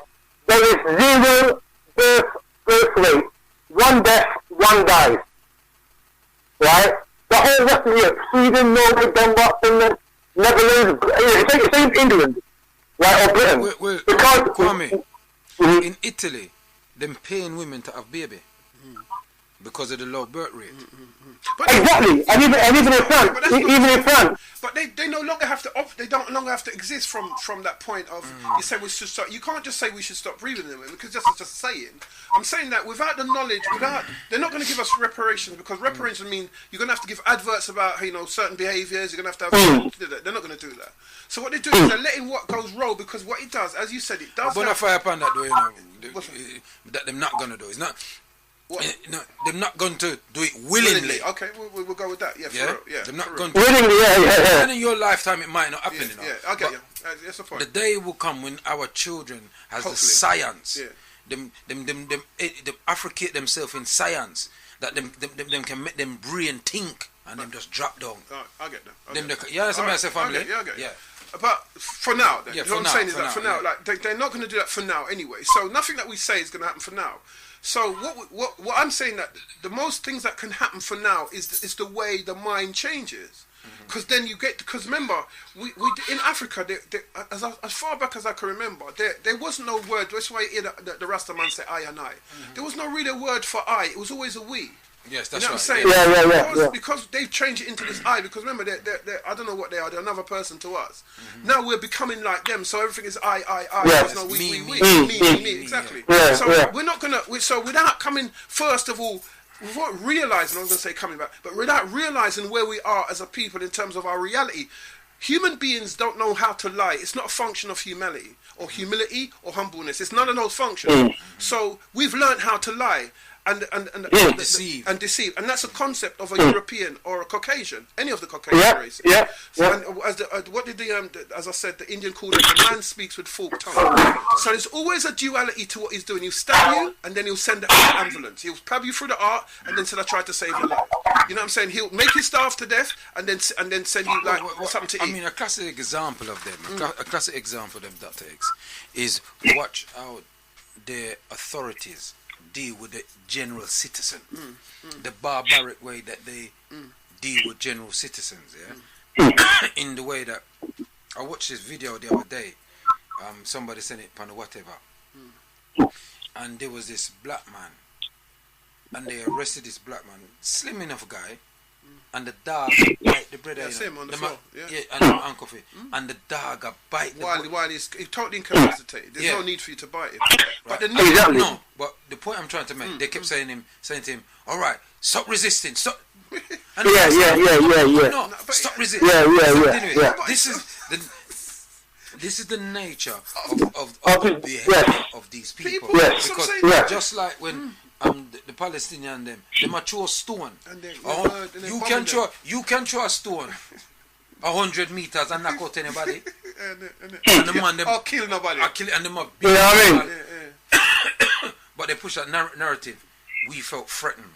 there is 0 birth rate, 1 death, 1 dies, right? The whole Western Europe, Sweden, Norway, Denmark, Finland, Netherlands, it's in England, right, or Britain. Because Kwame, in Italy, them paying women to have baby because of the low birth rate. Exactly, and even in France, But they no longer have to. They don't longer have to exist from that point of you say we should stop. You can't just say we should stop breathing them because that's just a saying. I'm saying that without the knowledge, they're not going to give us reparations because reparations mean you're going to have to give adverts about certain behaviours. You're going to have they're not going to do that. So what they do is they're letting what goes roll because what it does, as you said, it does. But fire upon that though, that they're not going to do. It's not. No, they're not going to do it willingly. Okay, we'll go with that. Yeah, for real. Yeah, they're not going to. Willingly, yeah. And in your lifetime, it might not happen. Yeah, I get you. That's the point. The day will come when our children has the science. Yeah. Them affricate themselves in science that them can make them brain think and them just drop down. I get that. You understand what I say, family? I get yeah. But for now, then, what I'm saying is that for now, like they're not going to do that for now anyway. So nothing that we say is going to happen for now. So what I'm saying that the most things that can happen for now is the way the mind changes, because then you get because remember we in Africa as far back as I can remember there was no word. That's why you hear the Rasta man say I and I. There was no really word for I. It was always a we. Yes, that's what I'm saying. Because they've changed it into this I. Because remember, they're I don't know what they are. They're another person to us. Now we're becoming like them. So everything is I. There's no we. Me. Exactly. So we're not gonna. So without coming, first of all, without realizing, I was gonna say coming back, but without realizing where we are as a people in terms of our reality. Human beings don't know how to lie. It's not a function of humility or humbleness. It's none of those functions. So we've learned how to lie. And deceive, and that's a concept of a European or a Caucasian, any of the Caucasian races. And as I said, the Indian called it the man speaks with forked tongue. So there's always a duality to what he's doing. He'll stab you, and then he'll send an ambulance. He'll stab you through the heart, and then say, "I tried to save your life." You know what I'm saying? He'll make you starve to death, and then send you something to eat. I mean, a classic example of them, a classic example of them, Dr. X, is watch how the authorities deal with the general citizen, the barbaric way that they deal with general citizens, in the way that I watched this video the other day. Somebody sent it on whatever, and there was this black man, and they arrested this black man, slim enough guy, and the dog bite the brother. That's him on the floor. And the uncle and the dog bite. While he's totally incapacitated. There's no need for you to bite him. But but the point I'm trying to make, they kept saying to him, "All right, stop resisting, stop." And No, stop resisting. This is the nature of the behavior of these people. Because just like when the Palestinian them might throw a stone. You can throw a stone 100 meters and knock out anybody. and the man them kill nobody. And them But they push that narrative. We felt threatened.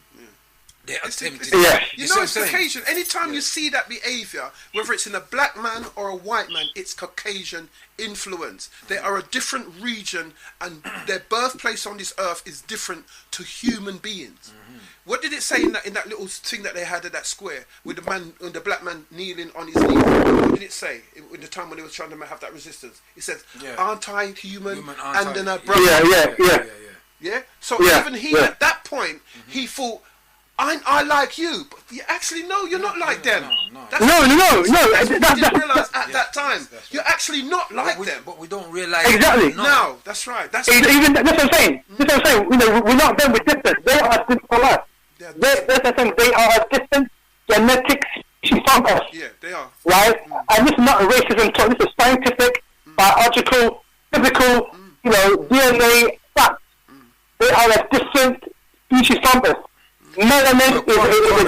They attempted. Yeah. You know, it's Caucasian. Anytime you see that behaviour, whether it's in a black man or a white man, it's Caucasian influence. They are a different region, and their birthplace on this earth is different to human beings. What did it say in that little thing that they had at that square with the black man kneeling on his knees? What did it say in the time when they were trying to have that resistance? It says, "Aren't I human?" And then a brother. Yeah. So even he at that point, he thought, I like you, but you actually you're not like them. No. That's what we didn't realise at that time. You're actually not like them. But we don't realise. Exactly. No, that's right. That's even that's what I'm saying. That's what I'm saying. You know, we're not them. We're different. They are different from us. That's what I'm saying. They are a different genetic species from us. Yeah, they are. Right? And this is not a racism talk. This is scientific, biological, physical, DNA facts. They are a different species from us. Melanin is a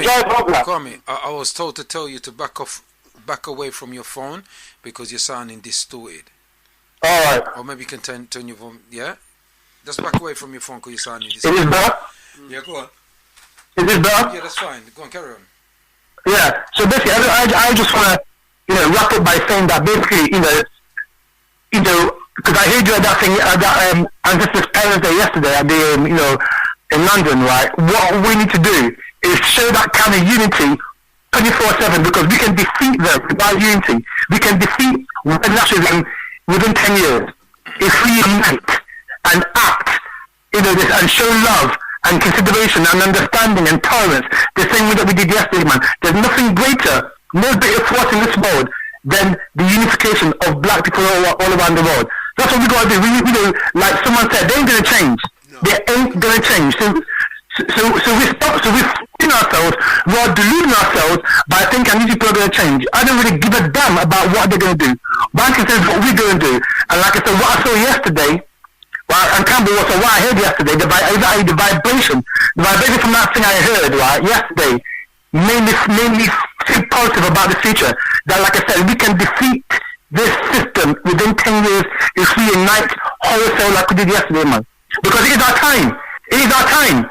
drive of that. Kwame, I was told to tell you to back away from your phone because you're sounding distorted. Alright. Or maybe you can turn your phone, yeah? Just back away from your phone because you're sounding distorted. Is this better? Yeah, go on. Is this better? Yeah, that's fine. Go on, carry on. Yeah, so basically, I just want to, wrap up by saying that basically, because I heard you at that thing, Ancestors Parents Day yesterday at the, in London, right? What we need to do is show that kind of unity 24/7 because we can defeat them without unity. We can defeat nationalism within 10 years if we unite and act, this and show love and consideration and understanding and tolerance the same way that we did yesterday, man. There's nothing greater, no greater force in this world than the unification of black people all around the world. That's what we got to do. We like someone said, they ain't gonna change. They ain't gonna change. So we spin ourselves, we're deluding ourselves by thinking these people are gonna change. I don't really give a damn about what they're gonna do. What I can say is what we're gonna do. And like I said, what I saw yesterday, and Campbell also what I heard yesterday, the vibration from that thing I heard, right, yesterday, made me feel positive about the future. That, like I said, we can defeat this system within 10 years if we unite wholesale like we did yesterday, man. Because it is our time. It is our time.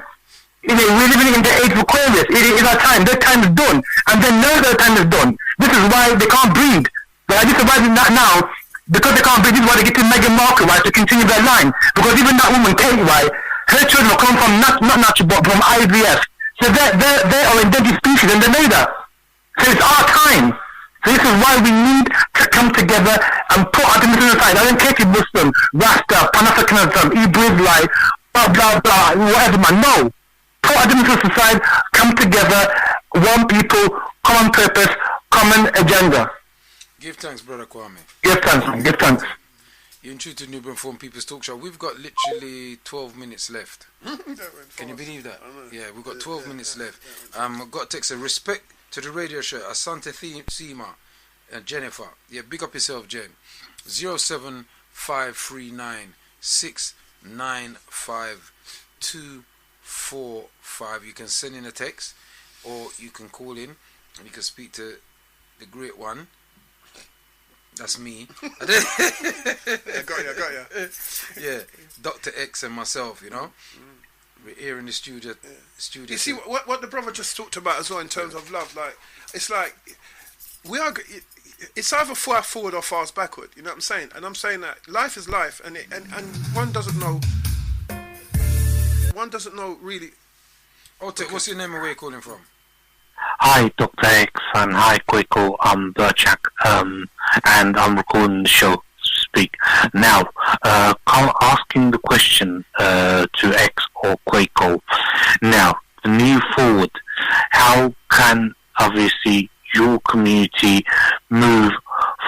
We're living in the age of Aquarius. It is our time. Their time is done. And they know their time is done. This is why they can't breed. But I just imagine that now, because they can't breed, this is why they get to Meghan Markle, right, to continue their line. Because even that woman, Kate, right, her children will come from, not natural, but from IVF. So they are endangered species, and they know that. So it's our time. So this is why we need to come together and put our differences aside. I don't care if you're Muslim, Rasta, Pan-Africanism, Hebrew Israelite, blah, blah, blah, whatever, man. No. Put our differences aside, come together, one people, common purpose, common agenda. Give thanks, Brother Kwame. Give thanks, man. Give thanks. You're in tune to Nubian Forum People's Talk Show. We've got literally 12 minutes left. Can you believe that? Yeah, we've got 12 minutes left. I've got to text a respect to the radio show, Asante Sima, Jennifer. Yeah, big up yourself, Jen. 07539 695 245. You can send in a text or you can call in and you can speak to the great one. That's me. I got you. Yeah, Dr. X and myself, We're here in the studio. You see what the brother just talked about as well in terms of love. Like it's like it's either far forward or far backward. You know what I'm saying? And I'm saying that life is life, and one doesn't know. One doesn't know really. What's your name and where you calling from? Hi, Dr. X, and hi, Kwaku. I'm Burchak, and I'm recording the show to speak. Now, asking the question to X or Kwaku. Now, the new forward, how can, obviously, your community move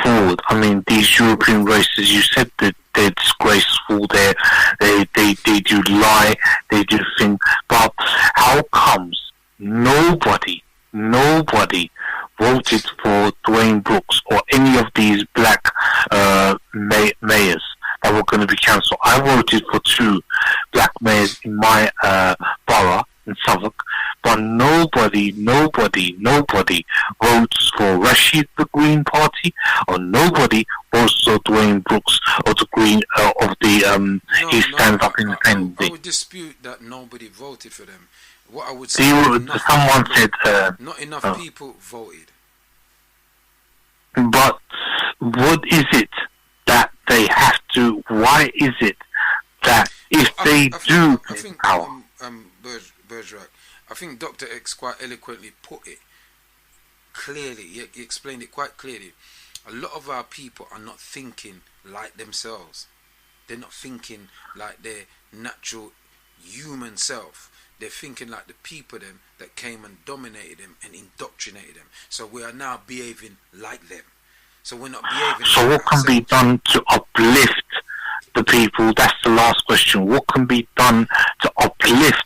forward? I mean, these European races, you said that they're disgraceful, they do lie, they do things, but how comes nobody voted for Dwayne Brooks or any of these black mayors that were going to be cancelled? I voted for 2 black mayors in my borough in Southwark, but but nobody votes for Rashid, the Green Party, or nobody votes for Dwayne Brooks or the Green of the he stands up independently. I would dispute that nobody voted for them. What I would say, someone said not enough people voted. But what is it that they have to? Why is it that if they do power? Bergerac, I think Dr. X quite eloquently put it clearly. He explained it quite clearly. A lot of our people are not thinking like themselves. They're not thinking like their natural human self. They're thinking like the people them that came and dominated them and indoctrinated them. So we are now behaving like them. So we're not behaving. So like what can be done to uplift the people? That's the last question. What can be done to uplift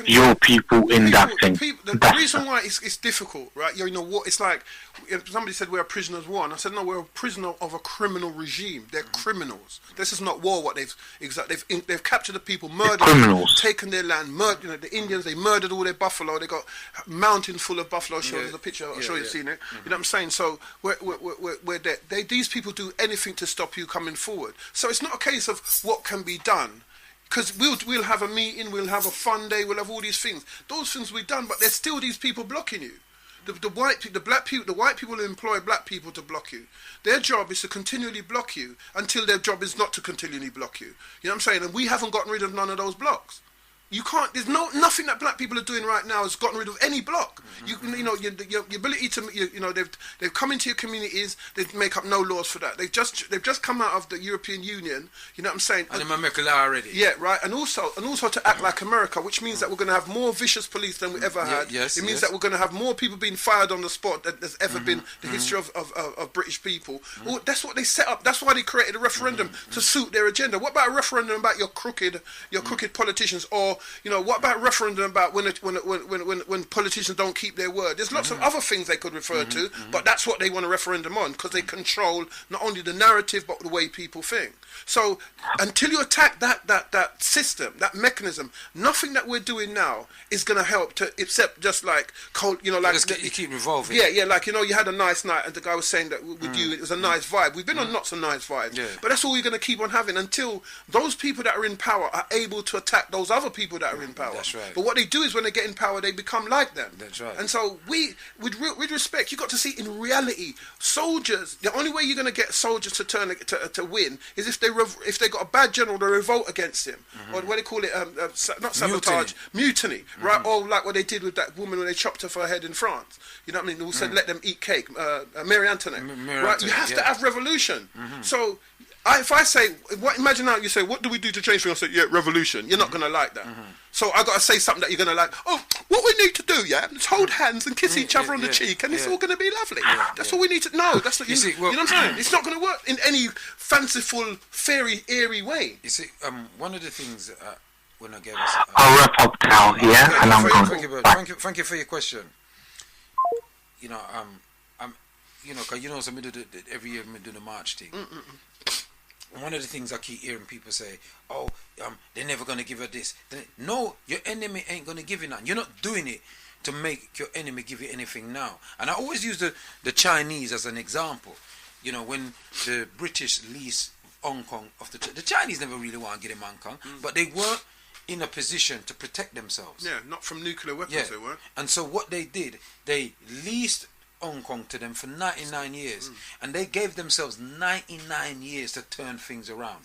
your people in that thing? The reason why it's difficult, right? You know what? It's like if somebody said we're prisoners of war, and I said no, we're a prisoner of a criminal regime. They're criminals. This is not war. What they've captured the people, murdered, taken their land, murdered. You know, the Indians. They murdered all their buffalo. They got mountains full of buffalo. There's a picture. I'm sure you've seen it. You know what I'm saying? So we're there. These people do anything to stop you coming forward. So it's not a case of what can be done. Because we'll have a meeting, we'll have a fun day, we'll have all these things. Those things we've done, but there's still these people blocking you. The white people who employ black people to block you. Their job is to continually block you until their job is not to continually block you. You know what I'm saying? And we haven't gotten rid of none of those blocks. You can't. There's nothing that black people are doing right now has gotten rid of any block. You know your ability to they've come into your communities. They make up no laws for that. They've just come out of the European Union. You know what I'm saying? And they're America already. Yeah, right. And also to act like America, which means that we're going to have more vicious police than we ever had. It means that we're going to have more people being fired on the spot than there's ever been the history of British people. Well, that's what they set up. That's why they created a referendum to suit their agenda. What about a referendum about your crooked politicians? Or what about referendum about when politicians don't keep their word? There's lots of other things they could refer to, but that's what they want a referendum on because they control not only the narrative but the way people think. So until you attack that system, that mechanism, nothing that we're doing now is going to help to except just like cold, you keep revolving. Yeah, like you had a nice night, and the guy was saying that with you it was a nice vibe. We've been on lots of nice vibes, but that's all we're going to keep on having until those people that are in power are able to attack those other people that are in power. That's right. But what they do is when they get in power, they become like them. That's right. And so with respect, you got to see in reality, soldiers. The only way you're going to get soldiers to turn to win is if they got a bad general, they revolt against him, or what they call it, not sabotage, mutiny, right? Or like what they did with that woman when they chopped off her head in France. You know what I mean? Who said let them eat cake? Mary Antoinette. Right? You have to have revolution. So. If I say, imagine now you say, what do we do to change things? I say, revolution. You're not going to like that. So I got to say something that you're going to like. Oh, what we need to do, is hold hands and kiss each other on the cheek, and it's all going to be lovely. That's all we need to know. That's what you know what I'm saying? It's not going to work in any fanciful, fairy, airy way. You see, one of the things when I gave us... I'll wrap up now, and I'm going. Thank you for your question. Because so every year we do the march thing. One of the things I keep hearing people say, they're never going to give her this. No, your enemy ain't going to give you nothing. You're not doing it to make your enemy give you anything now. And I always use the Chinese as an example. When the British leased Hong Kong off the Chinese never really want to get in Hong Kong, but they weren't in a position to protect themselves. Yeah, not from nuclear weapons they weren't. And so what they did, they leased Hong Kong to them for 99 years, and they gave themselves 99 years to turn things around.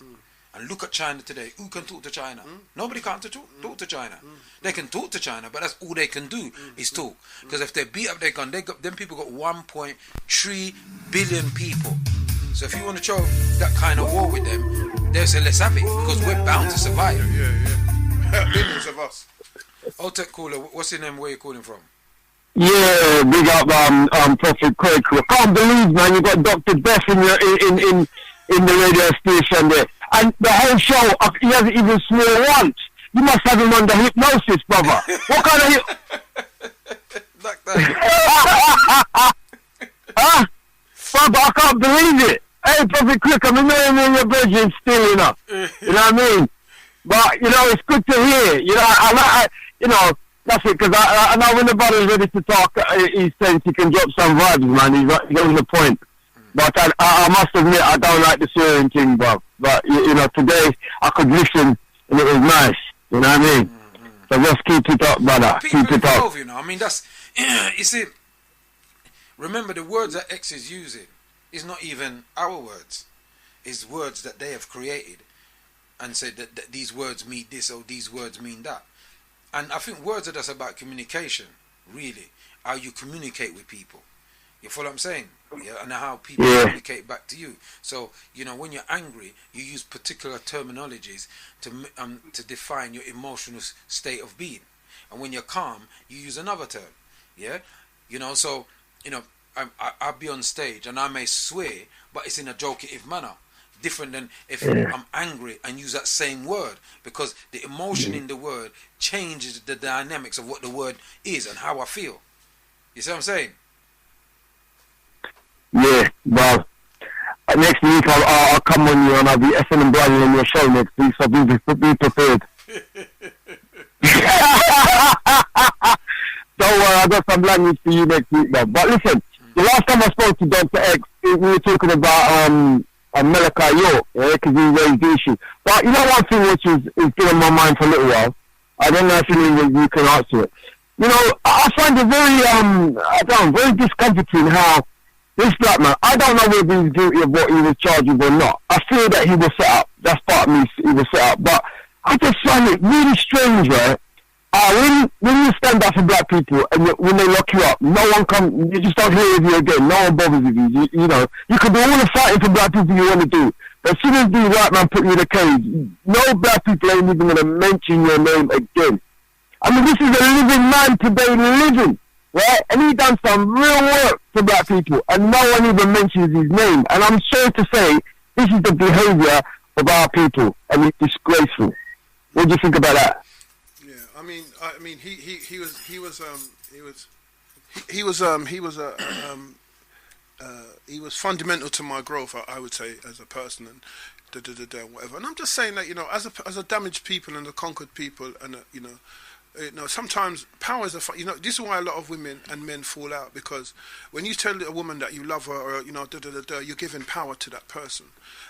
And look at China today. Who can talk to China? Nobody can talk to China. They can talk to China, but that's all they can do is talk. Because if they beat up their gun, them people got 1.3 billion people. So if you want to show that kind of war with them, they'll say let's have it because we're bound to survive. Millions of us. Tech caller, what's your name? Where you calling from? Yeah, big up Prophet Kwaku. I can't believe, man, you got Dr. Beth in the radio station there. And the whole show, he hasn't even sworn once. You must have him under hypnosis, brother. What kind of like that. Huh? Brother, I can't believe it. Hey, Prophet Kwaku, I'm knowing me and your virgin still enough. You know what I mean? But, it's good to hear. That's it, because I know when the brother's ready to talk, he says he can drop some vibes, man. He's on the point. But I must admit, I don't like the swearing thing, bro. But, you know, today I could listen and it was nice. You know what I mean? So just keep it up, brother. Keep it up. You know, I mean, that's, you see, remember the words that X is using is not even our words. It's words that they have created and said that these words mean this or these words mean that. And I think words are just about communication, really. How you communicate with people. You follow what I'm saying? Yeah, and how people communicate back to you. So, you know, when you're angry, you use particular terminologies to define your emotional state of being. And when you're calm, you use another term. Yeah? You know, so, you know, I'll be on stage and I may swear, but it's in a jokative manner. Different than if I'm angry and use that same word, because the emotion in the word changes the dynamics of what the word is and how I feel. You see what I'm saying? Yeah, well, next week I'll come on you and I'll be effing and blinding on your show next week, so be prepared. Don't worry, I've got some language for you next week, man. But listen, the last time I spoke to Dr. X, we were talking about Malachi York, because he raised the issue. But you know one thing which is been on my mind for a little while, I don't know if you can answer it. You know, I find it very discomforting how this black man, I don't know whether he's guilty of what he was charged with or not. I feel that he was set up. That's part of me, he was set up. But I just find it really strange, right? When you stand up for black people and when they lock you up, no one comes, you just don't hear of you again. No one bothers with you. You know, you can do all the fighting for black people you want to do. But as soon as the white man put you in a cage, no black people ain't even going to mention your name again. I mean, this is a living man today, living. Right? And he done some real work for black people, and no one even mentions his name. And I'm sorry to say, this is the behaviour of our people, and it's disgraceful. What do you think about that? Yeah, I mean, he was fundamental to my growth. I would say, as a person, and whatever. And I'm just saying that, you know, as a damaged people and a conquered people, and you know, sometimes power is this is why a lot of women and men fall out, because when you tell a woman that you love her, or, you know, you're giving power to that person.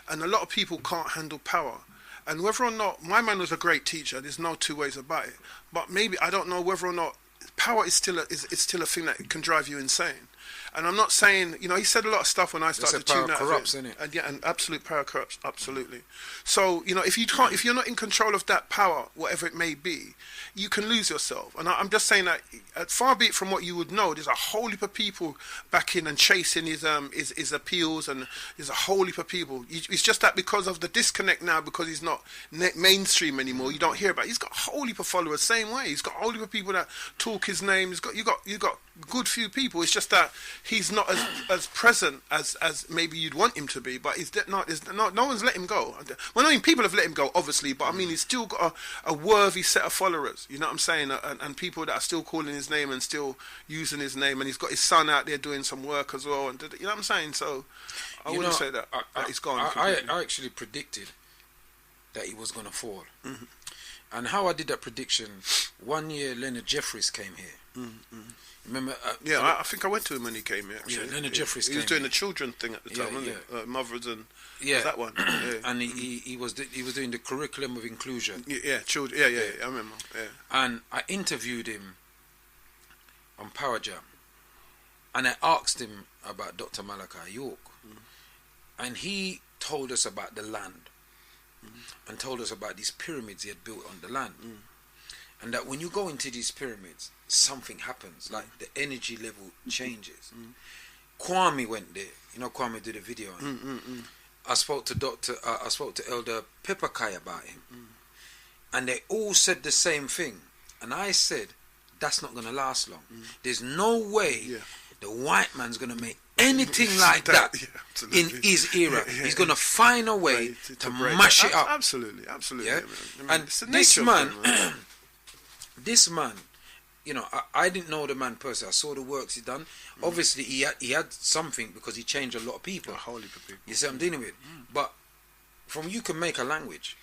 And a lot of people can't handle power. And whether or not, my man was a great teacher, there's no two ways about it. But maybe, I don't know whether or not, power is still a thing that can drive you insane. And I'm not saying, you know, he said a lot of stuff when I started to tune out corrupts, of it. Isn't it? And yeah, and absolute power corrupts, absolutely. So, you know, if you're not in control of that power, whatever it may be, you can lose yourself. And I'm just saying that, far be it from what you would know, there's a whole heap of people backing and chasing his appeals, and there's a whole heap of people. It's just that because of the disconnect now, because he's not mainstream anymore, you don't hear about it. He's got a whole heap of followers, same way. He's got a whole heap of people that talk his name. You got good few people. It's just that he's not as present as maybe you'd want him to be. But no one's let him go. Well, I mean, people have let him go, obviously, but I mean, he's still got a worthy set of followers. You know what I'm saying? And people that are still calling his name and still using his name, and he's got his son out there doing some work as well. And you know what I'm saying? So I wouldn't say that he's gone. I actually predicted that he was going to fall. Mm-hmm. And how I did that prediction, one year Leonard Jeffries came here. Mm-hmm. Remember? I think I went to him when he came here. Actually. Yeah, Leonard Jeffries came. He was doing here. the children thing at the time, wasn't he? Mothers and that one. Yeah. And he was doing the curriculum of inclusion. Yeah, children. Yeah, I remember. Yeah. And I interviewed him on Power Jam, and I asked him about Dr. Malachi York, and he told us about the land, and told us about these pyramids he had built on the land. And that when you go into these pyramids, something happens, like the energy level changes. Kwame went there. You know, Kwame did a video on him. I spoke to Elder Pepperkai about him. And they all said the same thing. And I said, that's not going to last long. There's no way the white man's going to make anything like that in his era. He's going to find a way to mash it up. Absolutely. Yeah? I mean, and this man, you know, I didn't know the man personally. I saw the works he done. Obviously, he had something, because he changed a lot of people. A whole heap of people. You see what I'm dealing with? But from you can make a language.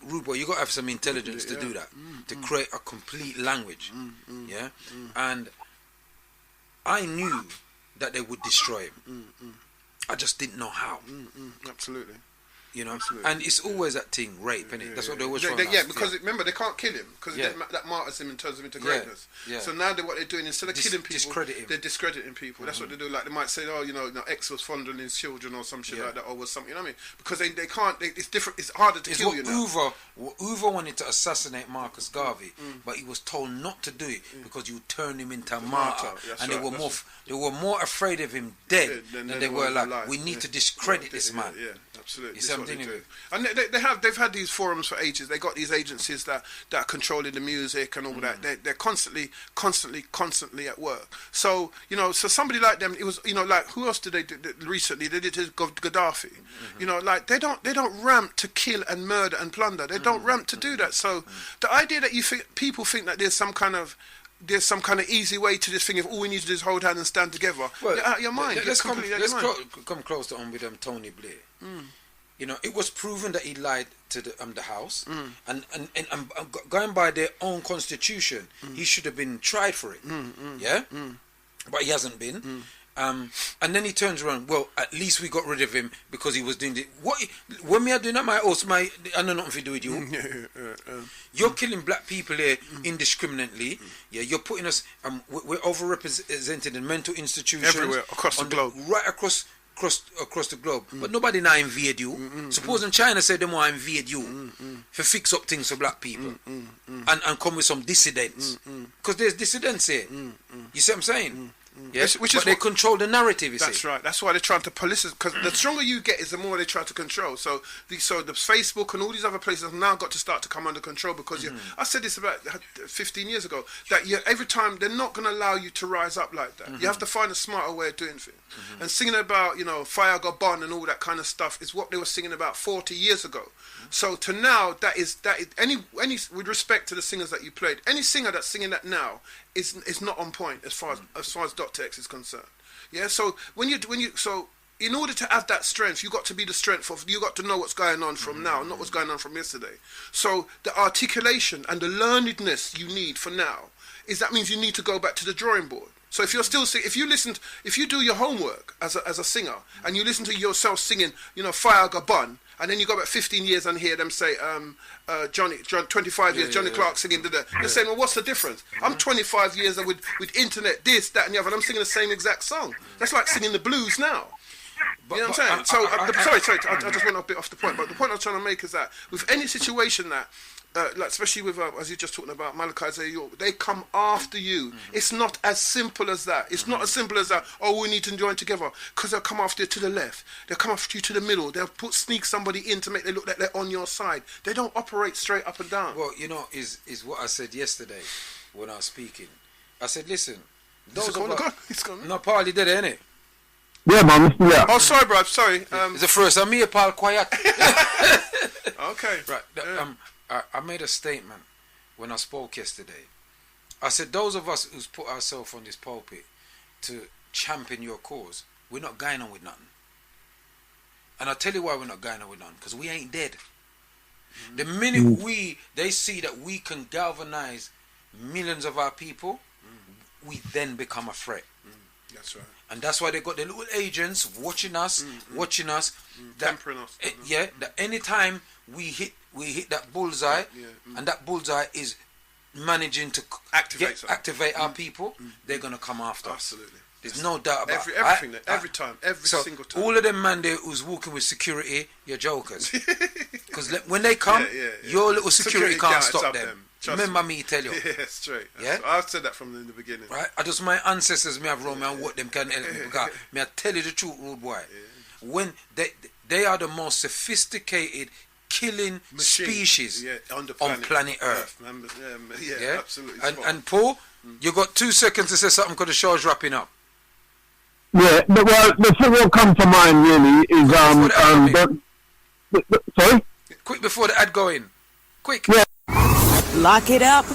Rude boy, you got to have some intelligence to do that, to create a complete language. Yeah, and I knew that they would destroy him. I just didn't know how. Absolutely. You know, Absolutely. and it's always that thing, rape, innit? That's what they always try. Because remember, they can't kill him because that martyrs him and turns him into greatness. So now what they're doing, instead of killing people, they're discrediting people. That's what they do. Like they might say, oh, you know, X was fondling his children or some shit like that, or was something. You know what I mean? Because they can't. It's different. It's harder to kill you now. Hoover wanted to assassinate Marcus Garvey, but he was told not to do it because you turned him into a martyr, and they were more afraid of him dead than they were like, we need to discredit this man. Yeah, absolutely. Do. And they've had these forums for ages. They got these agencies that are controlling the music and all that. They're constantly at work. So you know, so somebody like them, it was, you know, like who else did they do recently? They did it to Gaddafi. You know, like they don't ramp to kill and murder and plunder. They don't ramp to do that. So the idea that people think that there's some kind of easy way to this thing, if all we need to do is hold hands and stand together, you're out of your mind. Let's come close to Tony Blair. You know, it was proven that he lied to the House, and going by their own constitution, he should have been tried for it. But he hasn't been. And then he turns around. Well, at least we got rid of him because he was doing it. When me are doing that, my house, I know nothing to do with you. You're killing black people here indiscriminately. Yeah, you're putting us. We're overrepresented in mental institutions everywhere across the globe, right across the globe, but nobody now invade you. Supposing China said they want to invade you for fix up things for black people and come with some dissidents, because there's dissidents here. You see what I'm saying? Yes, but they control the narrative. That's right. That's why they're trying to police it. Because the stronger you get, is the more they try to control. So the Facebook and all these other places have now got to start to come under control. Because I said this about 15 years ago, that every time they're not going to allow you to rise up like that. You have to find a smarter way of doing things. And singing about, you know, Fire Go Bon and all that kind of stuff is what they were singing about 40 years ago. So to now, that is any with respect to the singers that you played, any singer that's singing that now is not on point as far as Dr. X is concerned. Yeah. So in order to have that strength, you got to be the strength of. You got to know what's going on from now, not what's going on from yesterday. So the articulation and the learnedness you need for now means you need to go back to the drawing board. So if you're still if you do your homework as a singer and you listen to yourself singing, you know, Fire Go Bon, and then you go back 15 years and hear them say, Johnny 25 years, Johnny Clark singing, you're saying, well, what's the difference? I'm 25 years with internet, this, that, and the other, and I'm singing the same exact song. That's like singing the blues now. You know what I'm saying? Sorry, I just went a bit off the point, but the point I was trying to make is that with any situation that, like especially with, as you're just talking about, Malachi Zayork, they come after you. It's not as simple as that. It's not as simple as that, oh, we need to join together, because they'll come after you to the left. They'll come after you to the middle. They'll sneak somebody in to make it look like they're on your side. They don't operate straight up and down. Well, you know, is what I said yesterday when I was speaking. I said, listen, He's gone. No, Paul, you did it, innit? Yeah, man. Yeah. Oh, sorry, bro. Sorry. It's the first time me and Paul quiet. Okay. Right. I made a statement when I spoke yesterday. I said, those of us who's put ourselves on this pulpit to champion your cause, we're not going on with nothing. And I'll tell you why we're not going on with nothing. Because we ain't dead. The minute they see that we can galvanize millions of our people, we then become a threat. That's right. And that's why they got the little agents watching us, Tempering us. That anytime we hit that bullseye, and that bullseye is managing to activate our people, they're gonna come after us. Absolutely. There's no doubt about it. Every single time. All of them man there who's walking with security, you're jokers. Because when they come, your little security can't stop them. Remember me tell you. Yeah, straight. I've said that from the beginning. Right? I just my ancestors may have run me and what them can help me. Because may I tell you the truth, rude boy. Yeah. When they are the most sophisticated killing species on planet Earth. Yeah, absolutely. And Paul, you got 2 seconds to say something because the show's wrapping up. Yeah, well, the thing that comes to mind really is sorry. Quick before the ad go in. Quick. Yeah. Lock it up.